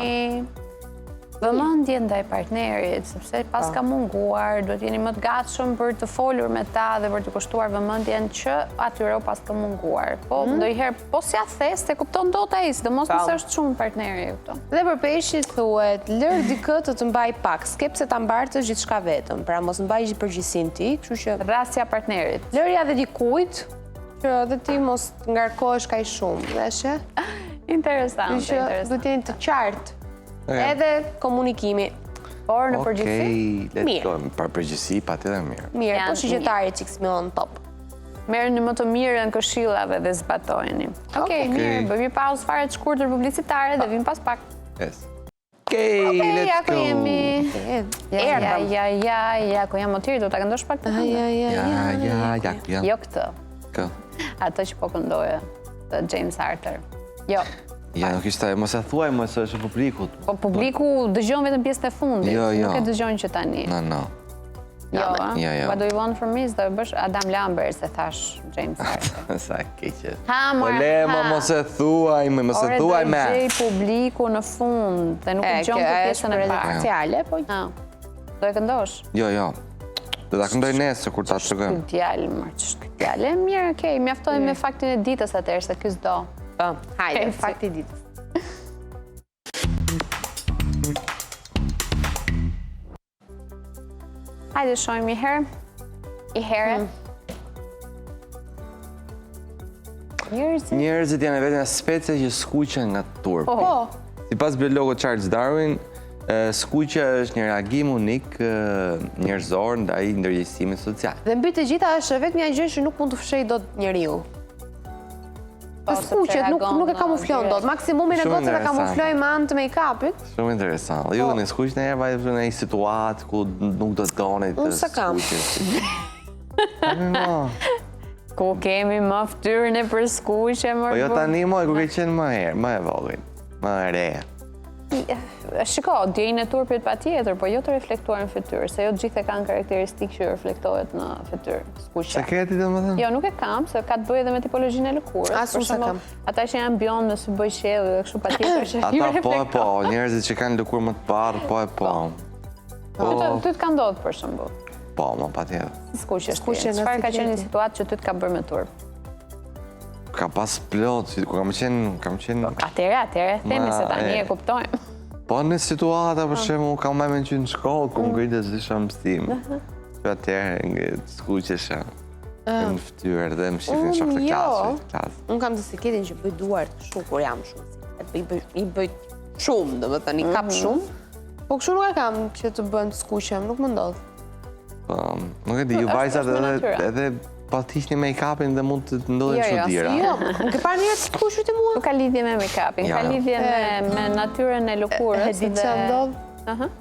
Vëmendje ndaj partnerit, sepse pas ka munguar, duhet jeni më të gatshëm për të folur me ta dhe për të kushtuar vëmendjen që atyre pas ka munguar. Po, ndonjëherë, po si a thes, te kupton dot ai, sidomos nëse është shumë partneri, e kupton. Dhe për peshqit thuhet, lër dikë të mbaj pak, skepse ta mbartësh gjithçka vetëm, pra mos mbaj përgjegjësinë ti, kështu që rrasja partnerit. Lërja dhe dikujt që edhe ti mos të ngarkohesh kaq shumë, dheshe? Interesant, interesant. Duhet të jenë të qartë. Edhe komunikimi. Por në përgjithësi? Okej, let's go. Për përgjithësi, patjetër mirë. Mirë, po shqiptari çik smillon top. Merrni më të mirën këshillave dhe zbatojeni. Okej, mirë, bëjmë një pauzë fare të shkurtër publicitare dhe vim pas pak. Yes. Okej, let's ja ku go. jemi. Ja, ku jam otiri, do ta këndosh pak të këndë? Ja. Jo këtë. Kë? Atë që po këndoje, të James Arthur. Jo. Ja, nuk ishte, mos e thuaj, mos është publikut. Po publiku dëgjon vetëm pjesën e fundit, nuk e dëgjon që tani. No. Jo, Jo. What do you want from me? Do bësh Adam Lambert, se thash James Arthur. Sa keqe. Ha, Po lema, mos e thuaj, mos e thuaj me. Ore, do gjej publiku në fund, dhe nuk dëgjon të pjesën e parë. Speciale, po. Do e këndosh? Jo. Do ta këndoj nesër kur ta tregojmë. Djalë, mirë, okej, mjaftojmë me faktin e ditës atëherë se ky s'do. Hajde, fakti i ditës. Hajde shojmë i herë. I herë. Njerëzit janë vetëm specie që skuqen nga turpi. Po. Sipas biologut Charles Darwin, skuqja është një reagim unik njerëzor ndaj ndërgjegjësimit social. Dhe mbi të gjitha është vetëm një gjë që nuk mund të fshej dot njeriu. Skuqet nuk e kamuflon dot. Maksimumin e gocave e kamufloj me anë të make-upit. Shumë interesant. Jo, në skuq në herë vajtë në një situatë ku nuk do të doni të skuqesh. Unë s'e kam. Ku kemi më fytyrën e për skuqe, më. Po jo tani më ku ke qenë më herë, më e vogël, më e re. Shiko, djejnë e turpit pa tjetër, po jo të reflektuar në fytyrë, se jo gjithë e kanë karakteristikë që reflektohet në fytyrë, skuqja. Sekreti do më thënë? Jo, nuk e kam, se ka të bëjë edhe me tipologjinë e lëkurës. Asun se kam. Ata që janë bion në sy bëj qielli dhe kështu pa tjetër që ju reflektohet. Ata po, njerëzit që kanë lëkurë më të parë, po. Ty të ka ndodhur për shembull. Po, më pa tjetër. Skuqje. Çfarë ka qenë një situatë që ty të ka bërë me turp? Ka pas plot, ku kam qenë... Atëre, themi se tani e kuptojmë. Po në situata, për shembull, kam më qenë në shkollë, ku ngrites disha mësim. Që atëherë skuqesha në fytyrë dhe më shifin shok të klasë. Unë kam të sikletin që bëj duart shumë kur jam shumë. I bëj shumë, dhe më thënë, i kap shumë. Po kështu nuk e kam që të bën të skuqem, nuk më ndodh. Po, nuk e di, ju vajzat edhe pa t'ishtë një make-upin dhe mund të ndodhen çuditëra. Jo, nuk e parë njerëz të skuqur ti mua. Nuk ka lidhje me make-upin, ka lidhje me natyrën e lëkurës. E di ç'a ndodh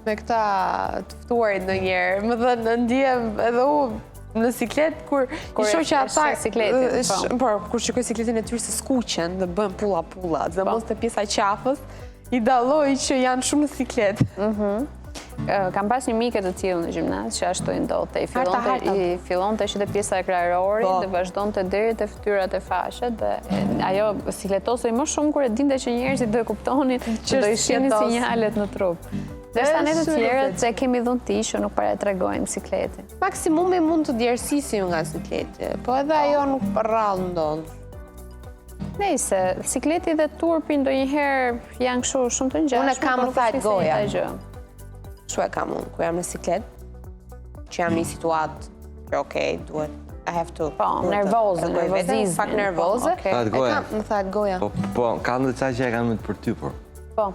me këta të ftuarit ndonjëherë. Më thënë, ndjem edhe unë në siklet kur i shoh që ata kur shikoj sikletin e tyre se skuqen dhe bën pulla, dhe mos te pjesa e qafës, i dalloj që janë shumë në siklet. Kam pas një mike të tillë në gjimnaz që ashtu i ndodhte. I fillonte që te pjesa e krarorit dhe vazhdonte deri te fytyrat e faqet dhe ajo sikletosej më shumë kur e dinte që njerëzit do e kuptonin që do i shihnin sinjalet në trup. Derisa ne të tjerët se kemi dhunti që nuk para tregojmë sikletin. Maksimumi mund të djersisim nga sikleti, po edhe ajo nuk rrallë ndodh. Nejse, sikleti dhe turpi ndonjëherë janë kështu shumë të ngjashëm. Unë kam më thajt goja. Kështu e kam unë, kur jam në siklet, që jam në situatë që okej, duhet, I have to... Po, nervoze, nervozizme. Pak nervoze, më thajt goja. Po, ka në ca që e kanë me të përtypur. Po.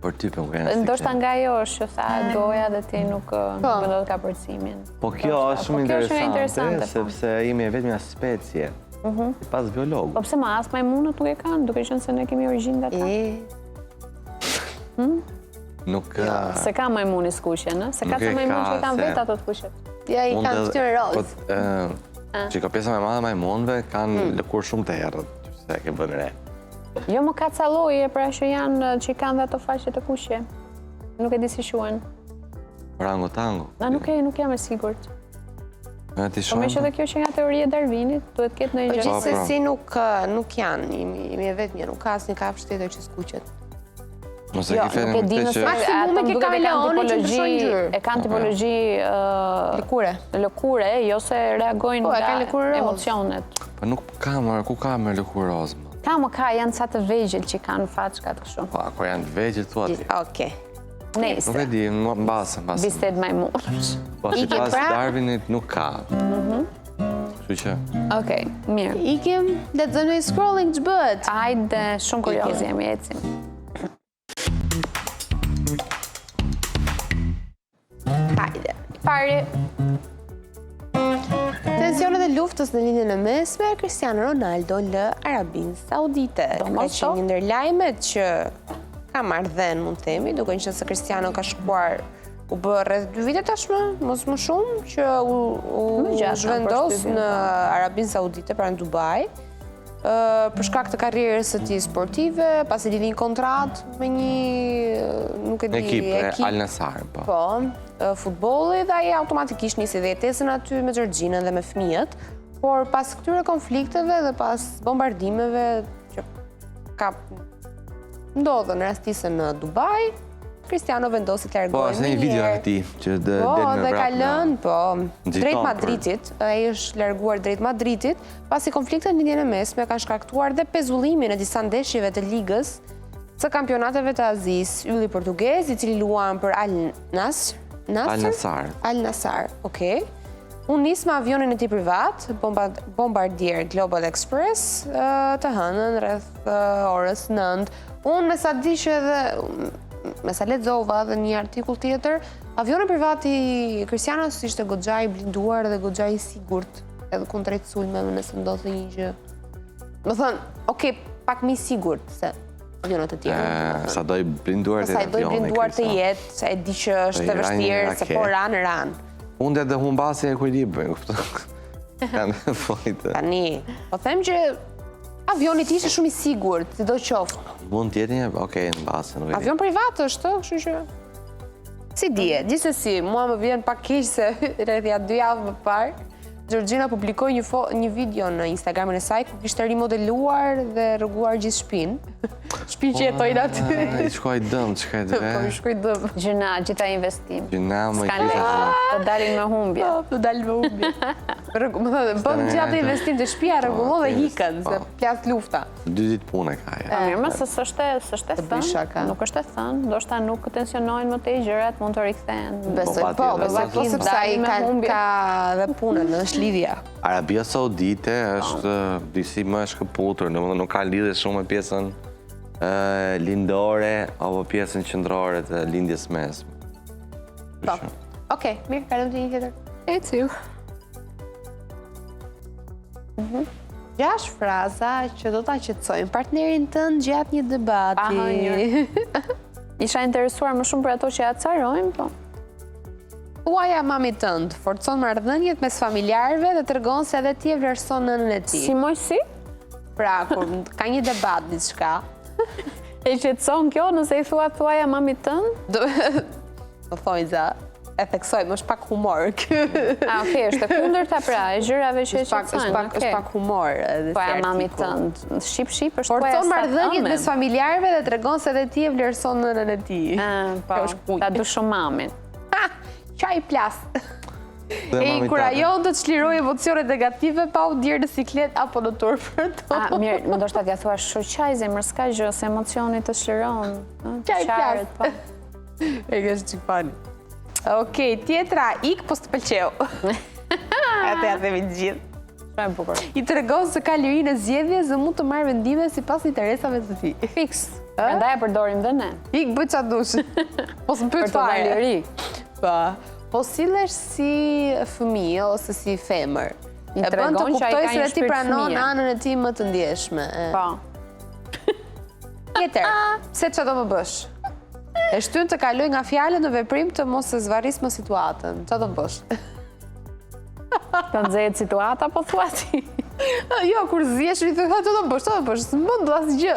Përtypur, kur janë siklet. Ndoshta nga jo është që thajt goja dhe ti nuk do të ka përcimin. Po kjo është shumë interesante, sepse imi e vetëm një specie, pas biolog. Po pse ma as majmunët nuk e kanë, duke qenë se ne kemi origjinë nga ta? Nuk... Se ka majmuni s'kuqen, se ka të majmun që i kanë vetë ato t'kuqet. Ja, i kanë këtyre rozë. Që ka pjesa me madhe majmunve, kanë lëkur shumë të herët, që se ke bënë re. Jo më ka caloje, pra që janë që i kanë dhe ato faqe të kuqe. Nuk e di si shuen. Orangotango. Nuk jam e sigurt. Po me që dhe kjo që nga teoria e Darwinit, duhet ketë në i gjë. Gjithsesi nuk janë, imi e vetë një, nuk ka asë një kafshë tjetër që s'kuqet. Nëse ki fenë nuk e di nëse ata më duket e kanë tipologji lëkure, jo se reagojnë nga emocionet. Po nuk ku ka me lëkurë rozë, më? Ka, janë sa të vegjël që kanë faqkat kështu. Po, ako janë të vegjël, thua ti. Okej. Nuk e di, më basën. Bisted majmunësh. Po, si pas Darwinit nuk ka. Kështu që... Okej, mirë. Ikim, lexojmë scrolling që bëhet. Hajde, shumë kurioz jemi, ecim. Hajde. Pari. Tensionet e luftës në linjën e mesme, Cristiano Ronaldo lë Arabinë Saudite. Ka qenë një ndër lajmet që ka marrëdhënë, mund themi, duke qenë se Cristiano ka shkuar u bë rreth 2 vite tashmë, mos më shumë, që u zhvendos në Arabinë Saudite, pra në Dubai, për shkak të karrierës së tij sportive, pasi lini një kontratë me një, nuk e di, ekip Al Nassr, po. Po, futbolli, dhe ai automatikisht nisi dhe jetesën aty me Gjorgjinën dhe me fëmijët, por pas këtyre konflikteve dhe pas bombardimeve që ka ndodhën rastisën në Dubai, Cristiano vendosi të largohej. Po, asë një video ati që del me vrap. Po, dhe ka lënë, po, drejt Madridit, ai është larguar drejt Madridit, pasi konfliktet në linjën e mesme kanë shkaktuar dhe pezullimin e disa ndeshjeve të ligës së kampionateve të Azisë, ylli portugez, i cili luan për Al Nassr, okej. Unë nisë me avionin e tij privat, Bombardier Global Express, të hënën rreth orës 9. Unë me sa di që edhe, me sa lexova dhe një artikull tjetër, avioni privat i Cristianos ishte goxha i blinduar dhe goxha i sigurt, edhe kundrejt sulmeve nëse ndodhte një gjë. Më thënë, okej, pak më i sigurt se avionat të tjerë. Sa do i blinduar të avioni. Sa do i blinduar të jetë, se e di që është e vështirë, se po ran. Unë dhe humbasi e ekuilibrin, kanë fojtë. Tani, po them që avionit ishte shumë i sigurt, si do qoftë. Mund tjetë një, okej, në basë. Avion privat është, kështu që... Si dje, gjithsesi, mua më vjen pak keq se rreth 2 javë më parë, Gjorgjina publikoi një video në Instagramin e saj ku kishte rimodeluar dhe rreguar gjithë shtëpinë. Shtëpi që jetojnë aty. I shkoj dëm, çka e dhe? Po, i shkoj dëm. Gjëna, gjitha investim. Gjëna, më i të dalin me humbje. Të dalin me humbje. Më thënë, bëm gjatë investim të shtëpia, rregullon dhe hikën, se plas lufta. 2 ditë punë ka. Mirë, më se s'është e thënë, nuk është e thënë, ndoshta nuk tensionojnë më tej gjërat, mund të rikthehen. Besoj po sepse ai ka dhe punën, është lidhja. Arabia Saudite është disi më e shkëputur, domethënë nuk ka lidhje shumë me pjesën lindore apo pjesën qendrore të lindjes mesme. Po. Okej, mirë, kalojmë te një tjetër. Eciu. 6 fraza që do ta qetësojnë partnerin tënd gjatë një debati. Isha interesuar më shumë për ato që ja carojmë, po. Thuaja mamit tënd forcon marrëdhëniet mes familjarëve dhe tregon se edhe ti e vlerëson nënën e tij. Si moj si? Pra, kur ka një debat diçka, e qetëson kjo nëse i thuaja mamit tënd? Do thojnë za, e theksojmë, është pak humor. Okej, është e kundërta pra, e gjërave që e qetësojnë. Është pak humor. Thuaja mamit tënd. Shqip është thuaja forcon marrëdhëniet mes familjarëve dhe tregon se edhe ti e vlerëson nënën e tij. Po, ta du shumë mamin. Qaj plas. E inkurajon të çliroj emocionet negative pa u dirë në siklet apo në turpër. Mirë, më ndoshta t'ja thua qaj zemër, s'ka gjë, se emocionit të çliron. Qaj plas. E kështë që pani. Okej, tjetra, ik po s'të pëlqeu. Atë ja themi të gjithë. Shumë e bukur. I tregon se ka lirinë e zgjedhjes dhe mund të marrë vendime sipas interesave të tij. Fiks. Prandaj e përdorim dhe ne. Ik bëj çfarë dush. Po s'mpyet Për të fare. marrë liri. Po sillesh si fëmijë ose si femër. I bën të tregon që ai kuptoj ka se një ti shpirt pranon fëmije. anën e tij më të ndjeshme. Po. Tjetër, se çfarë do më bësh? E shtyn të kaloj nga fjale në veprim të mos e zvaris më situatën. Qa të bësh? Të nxehet situata, po thua ti? Jo, kur zjesh, i thua, qa të bësh, së më do asë gjë.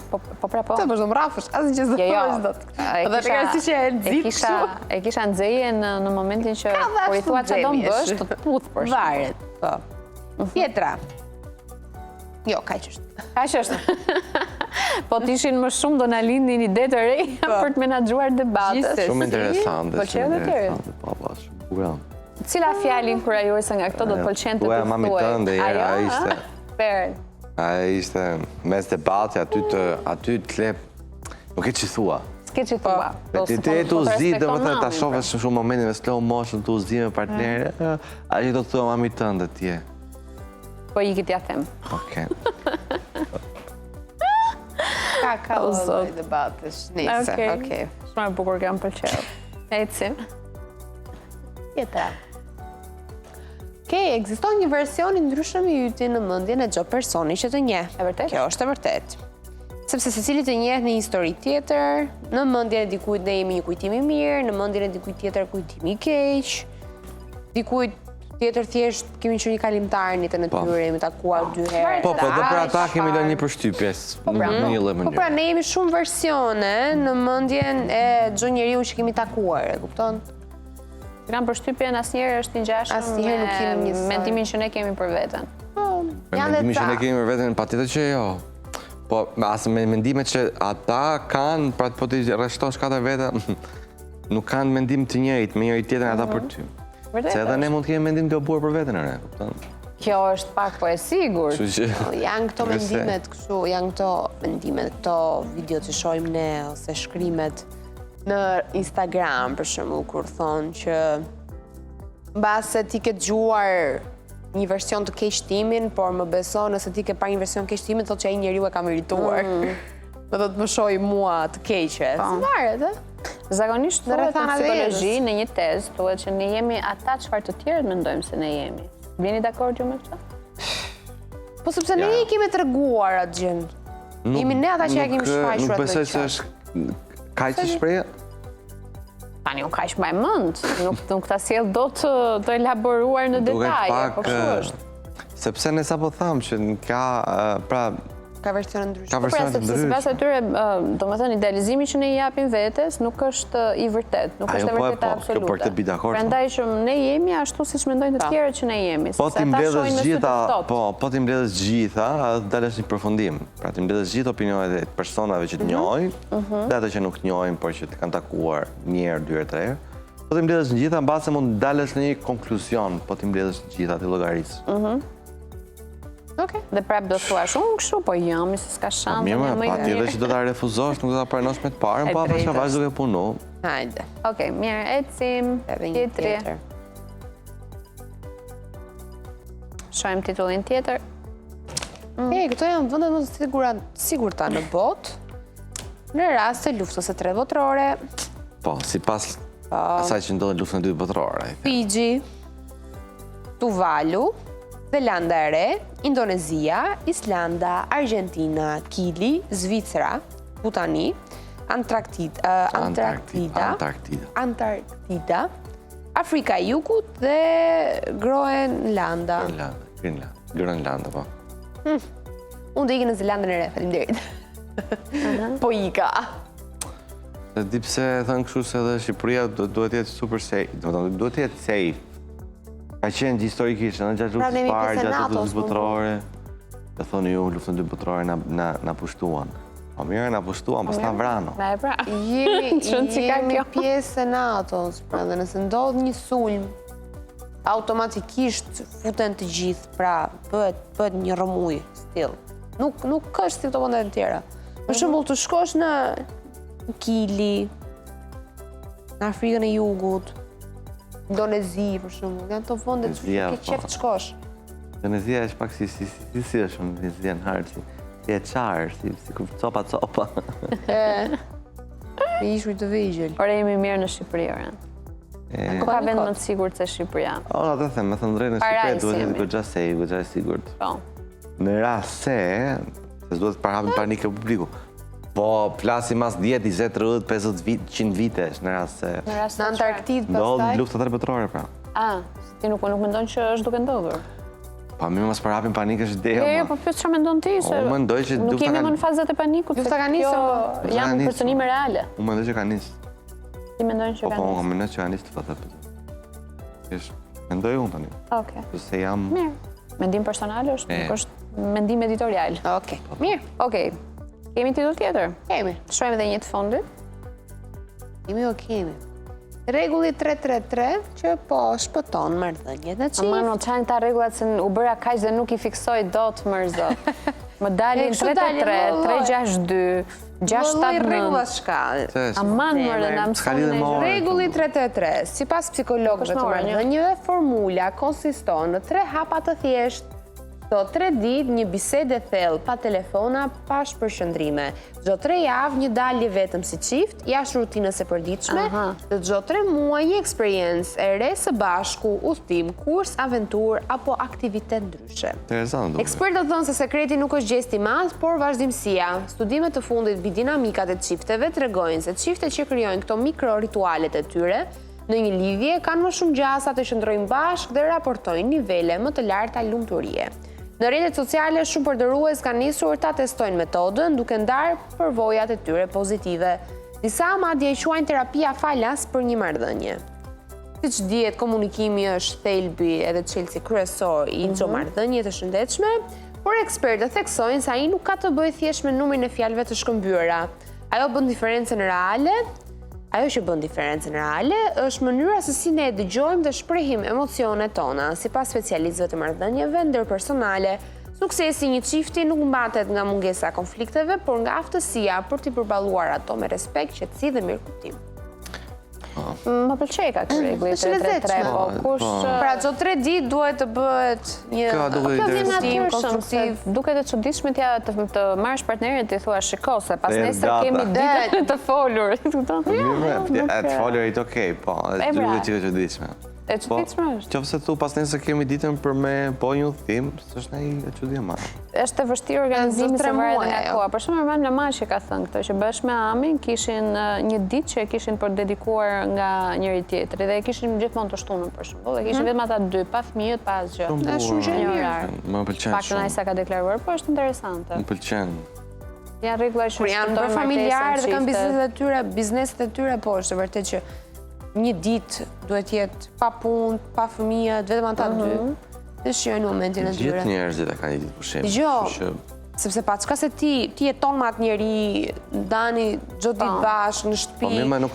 Po pra po. Qa të bësh, do më rafësh, asë gjë zë bësh do të. Dhe të kërë si që e nëzit kështu. E kisha nxeje në momentin që kur i thua që do më bësh, të puth për shumë. Varet, po. Tjetra. Jo, ka që është. Ka që është. Po t'ishin më shumë do në lindin një ide të reja për të menagjuar debatës. Shumë interesante. Pëlqeu dhe tjerë. Po, shumë buran. Cila fjalin kurajuese nga këto do të pëlqen të thuaj? Thuaj mami tënde, a ishte. Perl. A ishte mes debati, aty të lep, nuk e që thua. S'ke që thua. Ti e të uzi, dhe më thënë, ta shofe shumë momentin me slow motion, të uzi me partnere, a që do të thua mami tënde tje. Po i këtë ja them. Oke. Ka lëzoj debatës, nese, oke. Shumë e bukur kam pëlqeu. Ecim. Tjetra. Ekziston një version i ndryshëm i yti në mendjen e çdo personi që të njeh. E vërtet? Kjo është e vërtet. Sepse secili të njeh një histori tjetër, në mendjen e dikujt ne jemi një kujtim i mirë, në mendjen e dikujt tjetër kujtim i keq. Dikujt tjetër thjesht kemi qenë një kalimtar në të tyre, jemi takuar 2 herë. Po, dhe për ata kemi lënë një përshtypjes në një lloj mënyrë. Po pra, ne jemi shumë versione në mendjen e çdo njeriu që kemi takuar, e kupton? Kam përshtypjen asnjëherë është i ngjashëm me mendimin që ne kemi për veten. Me mendimin që ne kemi për veten, patjetër që jo. Po, asë me mendimet që ata kanë, pra po të rreshtosh 4 veta, nuk kanë mendim të njëjtë, me njëri tjetrin ata për ty. Se edhe ne mund të kemi mendim të gabuar për veten, kupton? Kjo është pak po e sigurt. Janë këto mendimet kështu, janë këto mendimet, këto video që shohim ne ose shkrimet në Instagram, për shembull, kur thonë që mbase ti ke dëgjuar një version të keq timin, por më beso nëse ti ke parë një version keq timin, thotë që ai njeriu e ka merituar. Do të më shohë mua të keqe. Si varet, Zakonisht thuhet në psikologji, në një tezë, thuhet që ne jemi ata çfarë të tjerët mendojmë se ne jemi. Vjeni dakord ju me këtë? Po sepse ne i kemi treguar atë gjën. Jemi ne ata që ja kemi shfaqur atë. Nuk besoj se është kaq i shprehje. Tani unë kaq mbaj mend, nuk ta sjell dot të elaboruar në detaje, po kështu është. Sepse ne sapo tham që ka ka versione ndryshme. Ka versione ndryshme. Sipas atyre, domethënë idealizimi që ne i japim vetes nuk është i vërtet, nuk është e vërteta absolute. Për të bi dakord. Prandaj që ne jemi ashtu siç mendojnë të tjerët që ne jemi. Po ti mbledhësh gjitha, po ti mbledhësh gjitha, dalësh në përfundim. Pra ti mbledhësh gjithë opinionet e personave që të njohin, dhe ato që nuk njohin, por që të kanë takuar një herë, 2 herë, 3 herë. Po ti mbledhësh gjitha, mbase mund dalësh në një konkluzion, po ti mbledhësh gjitha ti llogarisë. Dhe prap do thuash, unë kështu, po jam, se s'ka shanse. Mirë, patjetër që do ta refuzosh, nuk do ta pranosh me të parën, po apo vazhdo duke punu. Hajde. Okej, mirë, ecim. Tjetër. Shohim titullin tjetër. Këto janë vendet më të sigurta në botë, në rast të luftës së 3 botërore. Po, sipas asaj që ndodhi luftën e 2 botërore. Fiji, Tuvalu, Zelanda e Re, Indonezia, Islanda, Argentina, Kili, Zvicra, Butani, Antarktida, Afrika e Jugut dhe Groenlanda. Groenlanda, po. Unë do ikë në Zelandën e Re, faleminderit. Po ika. Se di pse thënë kështu se edhe Shqipëria duhet jetë super safe, duhet jetë safe. Ka qenë historikisht, në gjatë luftës parë, gjatë luftës botërore, të thonë ju, luftën 2 botërore na pushtuan. Po mirë, na pushtuan, pas na vrano. Jemi pjesë e NATO-s, pra dhe nëse ndodh një sulm, automatikisht futen të gjithë, pra bëhet një rëmuj, still. Nuk është si këto vendet e tjera. Për shembull, të shkosh në Kili, në Afrikën e Jugut, Indonezi, për shumë, janë të vëndet që ke qef të shkosh. Indonezia është pak si është Indonezia në harë, si e qarë, si copa. Me ishujt të vegjel. Ore jemi mirë në Shqipëri, ore. Ku ka vend më të sigurt se Shqipëria? Ola, të them, me thënë drejtë në Shqipëri duhet jetë goxha safe, goxha sigurt. Në rast se duhet të parhapim panike publiku. Po, flasim mas 10, 20, 30, 50 vit, 100 vitesh në rast se... Në Antarktidë ndodh pastaj? luftat arbitrore, pra. Ti nuk mendon që është duke ndodhur? Pa, mi mos përhapim panik është ideja, Jo, po pyet çfarë mendon ti se Unë mendoj që nuk jemi më në fazat e panikut. Lufta ka nisur, kjo janë përcënime reale. Unë mendoj që ka nis. Ti mendon që ka Po, nisur? unë mendoj që ka nis të fatë. Mendoj unë tani. Okej. Se jam... Mirë. Mendim personal është, nuk është mendim editorial. Okej. Mirë, okej. Kemi titull tjetër? Kemi. Shohim edhe një të fundit. Kemi. Regulli 333 që po shpëton marrëdhëniet e Ama çift. në çajnë ta rregullat se u bëra kaq dhe nuk i fiksoj dot mërzot. Më dalin 333, 362, 679. Rregulla shka. Aman mërë na mëson. Rregulli 333, sipas psikologëve të marrëdhënieve, formula konsiston në 3 hapa të thjeshtë. Çdo 3 ditë një bisedë thellë pa telefona, pa shpërqendrime. Çdo 3 javë një dalje vetëm si çift, jashtë rutinës së përditshme, dhe çdo 3 muaj një eksperiencë e re së bashku, udhtim, kurs, aventurë apo aktivitet ndryshe. Interesant. Ekspertët thonë se sekreti nuk është gjesti i madh, por vazhdimësia. Studimet të fundit mbi dinamikat e çifteve tregojnë se çiftet që krijojnë këto mikro ritualet e tyre në një lidhje kanë më shumë gjasa të qëndrojnë bashkë dhe raportojnë nivele më të larta lumturie. Në rrjetet sociale, shumë përdorrues kanë nisur ta testojnë metodën duke ndarë përvojat e tyre pozitive. Disa madje e quajnë terapia falas për një marrëdhënie. Siç dihet, komunikimi është thelbi edhe çelësi kryesor i çdo marrëdhënie të shëndetshme, por ekspertët theksojnë se ai nuk ka të bëjë thjesht me numrin e fjalëve të shkëmbyera. Ajo që bën diferencën reale është mënyra se si ne dëgjojmë dhe shprehim emocionet tona. Sipas specialistëve të marrëdhënieve ndërpersonale, suksesi i një çifti nuk mbatet nga mungesa e konflikteve, por nga aftësia për t'i përballuar ato me respekt, qetësi dhe mirëkuptim. Më pëlqej ka ky rregull 333, po kush pra çdo 3 ditë duhet të bëhet një konstruktiv, konstruktiv. Duket e çuditshme të marrësh partnerin të thua shiko se pas nesër kemi ditë të folur. Të folur i okej, po, duket që e çuditshme. E çuditshme është. Qofse thu pas nesër kemi ditën për me po një udhtim, s'është ai e çudia më. Është e vështirë organizimi se varet nga koha. Për shembull, Armand Lamashi ka thënë këtë që bashkë me Amin kishin një ditë që e kishin për dedikuar nga njëri tjetri dhe e kishin gjithmonë të shtunën për shembull. Dhe kishin vetëm ata dy, pa fëmijët, pa asgjë. Është shumë mirë. Më pëlqen Pak të sa ka deklaruar, po është interesante. Më pëlqen. Janë rregulla që janë për familjarë dhe kanë bizneset e tyre, po është vërtet që një ditë duhet jetë pa punë, pa fëmijët, vetëm ata dy. Dhe shijojnë momentin e tyre. Gjithë njerëzit e kanë një ditë pushim. Dgjoj, sepse pa çka se ti jeton me atë njeri, ndani çdo ditë bashkë në shtëpi.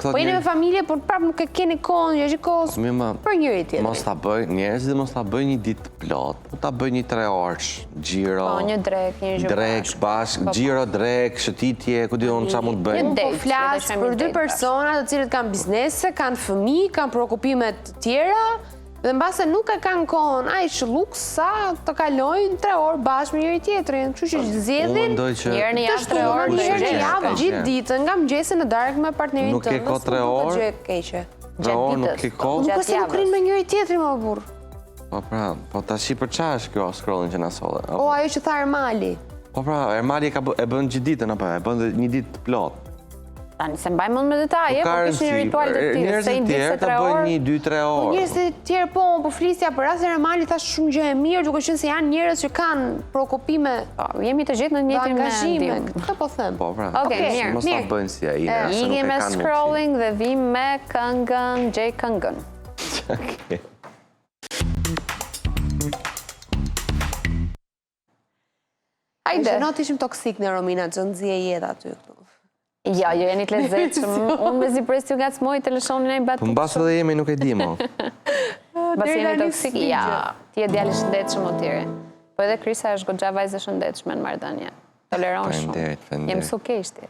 Po jeni me familje, por prapë nuk e keni kohën, jashtë kohës për njëri tjetrin. Mos ta bëj, njerëzit mos ta bëj një ditë plot, po ta bëj një 3 orësh, xhiro. Po një drek, një gjë. Drek bashkë, xhiro, drek, shëtitje, ku diun çfarë mund të bëjmë. Po flas për 2 persona të cilët kanë biznese, kanë fëmijë, kanë shqetësime të tjera. Dhe mbase nuk e kanë kohën aq luks sa të kalojnë 3 orë bashkë me njëri tjetrin. Kështu që zgjedhin njërin në javë 3 orë, njërin në javë gjithë ditën, nga mëngjesi në darkë me partnerin tënd. Nuk e ka 3 orë. Keqe. 3 orë nuk e ka. Nuk se nuk rrin me njëri tjetrin më burr. Po pra, po tash për çfarë është kjo scrollin që na solle? O ajo që tha Ermali. Po pra, Ermali e bën gjithë ditën apo e bën një ditë plot. Tani se mbaj mend me detaje, po kishin një ritual të tillë, se një ditë 3 orë. Bëjnë 2-3 orë. Njerëz të tjerë po flisja për rastin e Ermali, thash shumë gjë e mirë, duke qenë se janë njerëz që kanë shqetësime. Po, jemi të gjithë në një angazhime. Këtë po them. Po pra. Okej, mirë. Mos ta bëjnë si ai. Ikim me scrolling dhe vim me këngën J Këngën. Okej. Hajde. Ne ishim toksik në Romina, që nxie jetë aty këtu. Ja, jo jeni të lezetshëm. Unë mezi pres t'ju ngacmoj telefonin e bat. Po mbas edhe jemi nuk e di më. Mbas jemi toksik. Ja, ti je djalë i shëndetshëm o tjerë. Po edhe Krisa është goxha vajzë e shëndetshme në marrëdhënie. Toleron shumë. Jem sukeshti.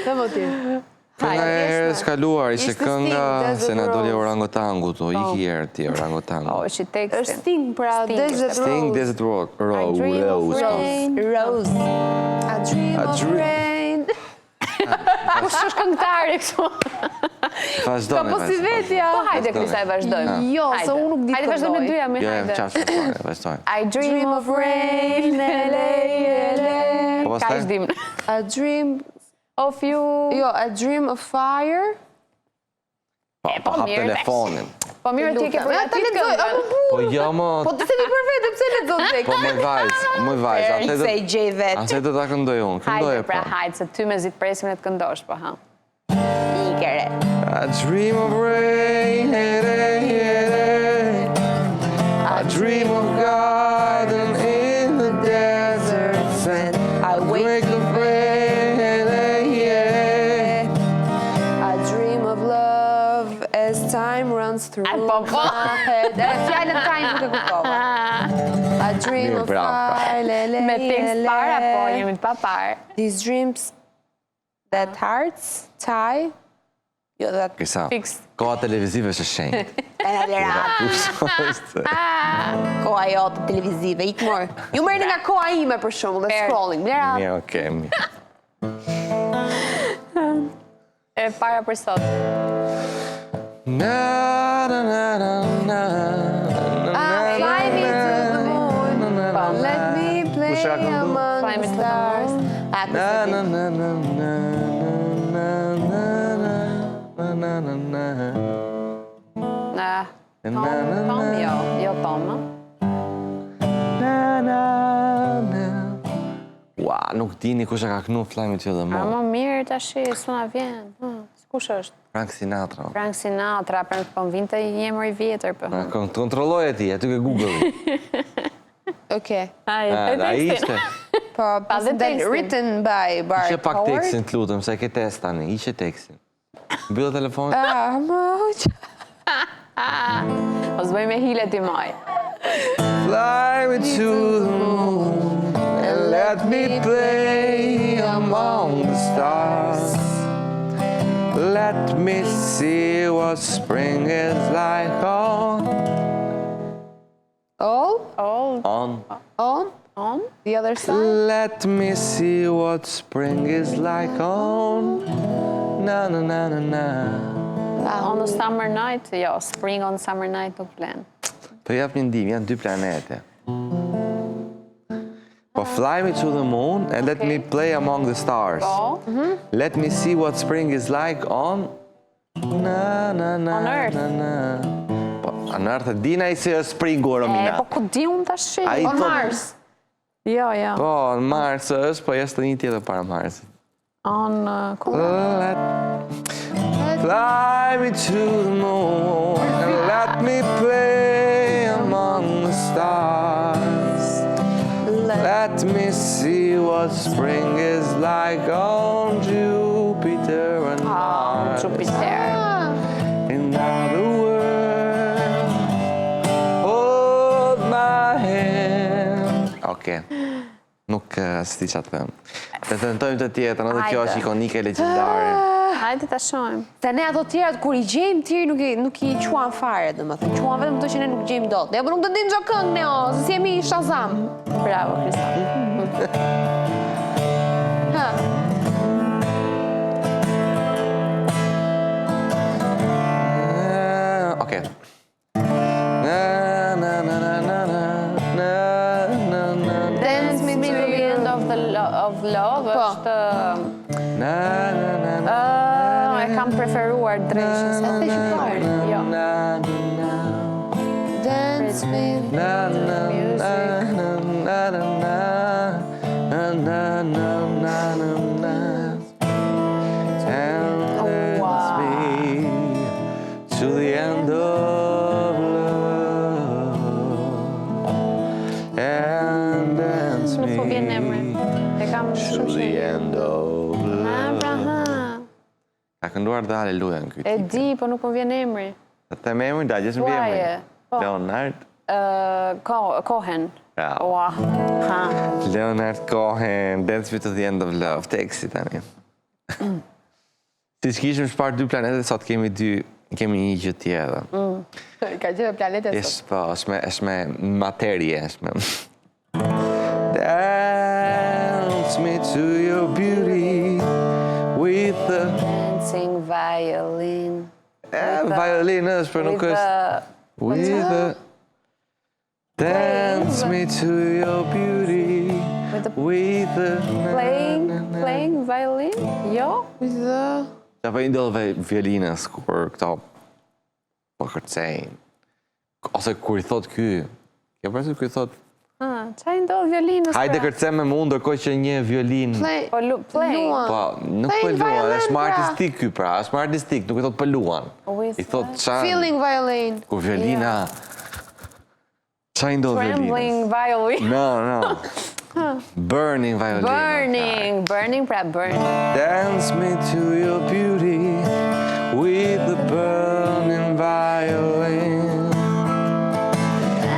Të më tjerë. Kënga e herës kaluar, ishte kënga se na doli orangotangu, to iki herë ti orangotangu. O, është i tekstin. Është Sting, pra Desert Rose. Sting, Desert Rose. Rose. A dream of rain. Kush është këngëtari këtu? Vazhdojmë. Po si vetja. Po hajde Krisa e vazhdojmë. Jo, se unë nuk di Hajde vazhdojmë me dyja me Jo, hajde. çfarë, vazhdojmë. I dream of rain, LA. Ka ishtë dim. A dream of you... Jo, a dream of fire. Po hap telefonin. Po mirë ti ke përgatit këngën. Po jo më... Po të se ti për vetë, pëse le të dhe? Po më vajz. Se i gjej vetë. Ase do ta këndoj unë. Këndoj Hajde, pra hajde, se ty me zi të presim e të këndosh, po ha. I kere. I dream of rain, I dream of garden in the desert, and I wake of rain, I dream of love as time runs through my head. Fjallën time nuk e kuptova. I dream of fire, Me tekst para, po jemi të papar. These dreams that hearts tie. Jo, that Kisa, Fix. koha televizive është shenjë. e në lera. Koha jote televizive, ik morë. Ju mërë nga koha ime për shumë dhe scrolling. Lera. Mirë, okej, mirë. E para për sot. Fly me to the moon, let me play among Fly me the to the stars. Tom, jo Tom. Ua, nuk dini kush e ka kënu Fly Me to the A Moon. më mirë të ashi, s'na vjen. Kush është? Frank Sinatra. Frank Sinatra, për në përnë vinte jemër I vjetër për. Kontrolloj e ti, aty ke Google-i. Oke. Da ishte. Po, pasë del written by Bart Ishe pak Howard. tekstin të lutëm, se ke test tani, ishe tekstin. Bëllë telefonit. O s'bëj me hile ti maj. Fly me to the moon and let me play among the stars. Let me see what spring is like on On the other side. Let me see what spring is like on na na na na na. On the summer night, jo, spring on summer night nuk vlen. Të jap një ndim, janë dy planete. Po fly me to the moon and let me play among the stars. Po. Let me see what spring is like on na na na On Earth. na na. Po, on Earth dina I se është springu Romina. Po ku di unë tash? Ai On thot- Mars. Jo, jo. Po, në Mars është, po jeshtë një tjetër para Marsit. On Fly me to the moon and let me play among the stars. Let me see what spring is like on Jupiter and Mars. Jupiter. In other words, hold my hand. Okej. Nuk s'ti që të them. Të tentojmë të tjetër, edhe kjo është ikonike legjendare. Hajde ta shohim. Se ne ato tjerat, kur I gjejmë tjerë, nuk I quan fare, dhe më thënë. Quan vetëm të që ne nuk gjejmë dot. Ne, po nuk të dim gjo këngë ne, se si jemi Shazam. Bravo, Krista. Ha. Okej. Na na na na na na na na. Dance me to the end of love është... Na na na na. E kam preferuar drejshën. Se të që parë. Jo. Dance me. Na na na na na na na na na na na na. And dance me to the end of love. And dance Nuk po vjen me emri. E kam to shumë the shumë. end of love. Ka kënduar dhe Aleluja në E këtë. di, po nuk po vjen emri. Të them emrin, da gjithë më Thuaje, emrin. po. Leonard. Cohen. Bravo. Ua. Ha. Leonard Cohen, Dance Me to the End of Love, teksti tani. Si që kishëm shpar dy planete, sot kemi një gjë tjetër. Ka gjithë planetet sot. Ish, po, është me materje, është me... Dance me to your beauty with the... Dancing violin. Violin është, për nuk është... With the... Dance me to your beauty Playing violin? Jo? Ja po i ndodhe violinës kur këto po kërcejnë. Ose kur i thot ky, ke parasysh kur i thot Qa i ndodhe violinës? hajde kërcej me mu ndërkohë që një violin. Playing. Po, nuk po luan, është më artistik ky pra, është më artistik, nuk i thot po luan. I thot qa... Feeling violin. Kur violina... Qa i ndodhe violinës? Trembling violin. No. Burning violin. Burning pra burning. Dance me to your beauty with the burning violin.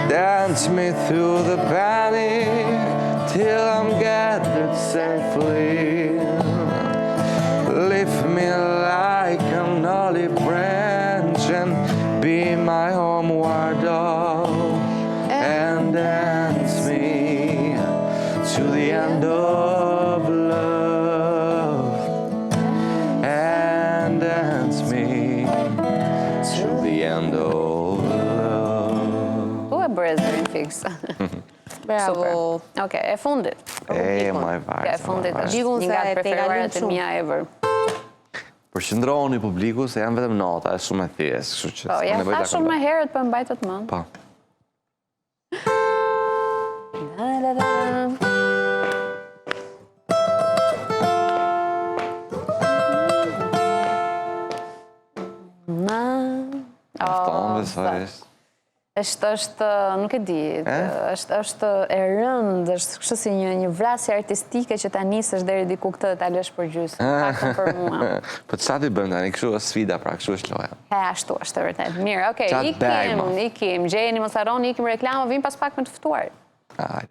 Dance me through the panic till I'm gathered safely. Lift me like an olive branch and be my homeward dove. And dance me to the end of love. And dance me to the end of love. Tu e bërë zërin fix. Bravo. Oke, e fundit. My vajzë. E fundit është Dikun një se nga te preferuarat e kalon mia ever. Përqëndroni publiku se janë vetëm nota, është shumë e thjesht, kështu që... Po, ja tha shumë me herët për mbajtët mend. Po. Afton, besojsh. është, nuk e di, është e rëndë, është kështu si një vrasje artistike që ta nisësh deri diku këtë dhe ta lësh për gjysmë, pakën për mua. Po të sa t'i bënd tani, kështu është sfida, pra, kështu është loja. Ashtu është, vërtet. Mirë, okej, ikim, gjeni, mos harroni, ikim reklama, vim pas pak me të ftuar. Hajde.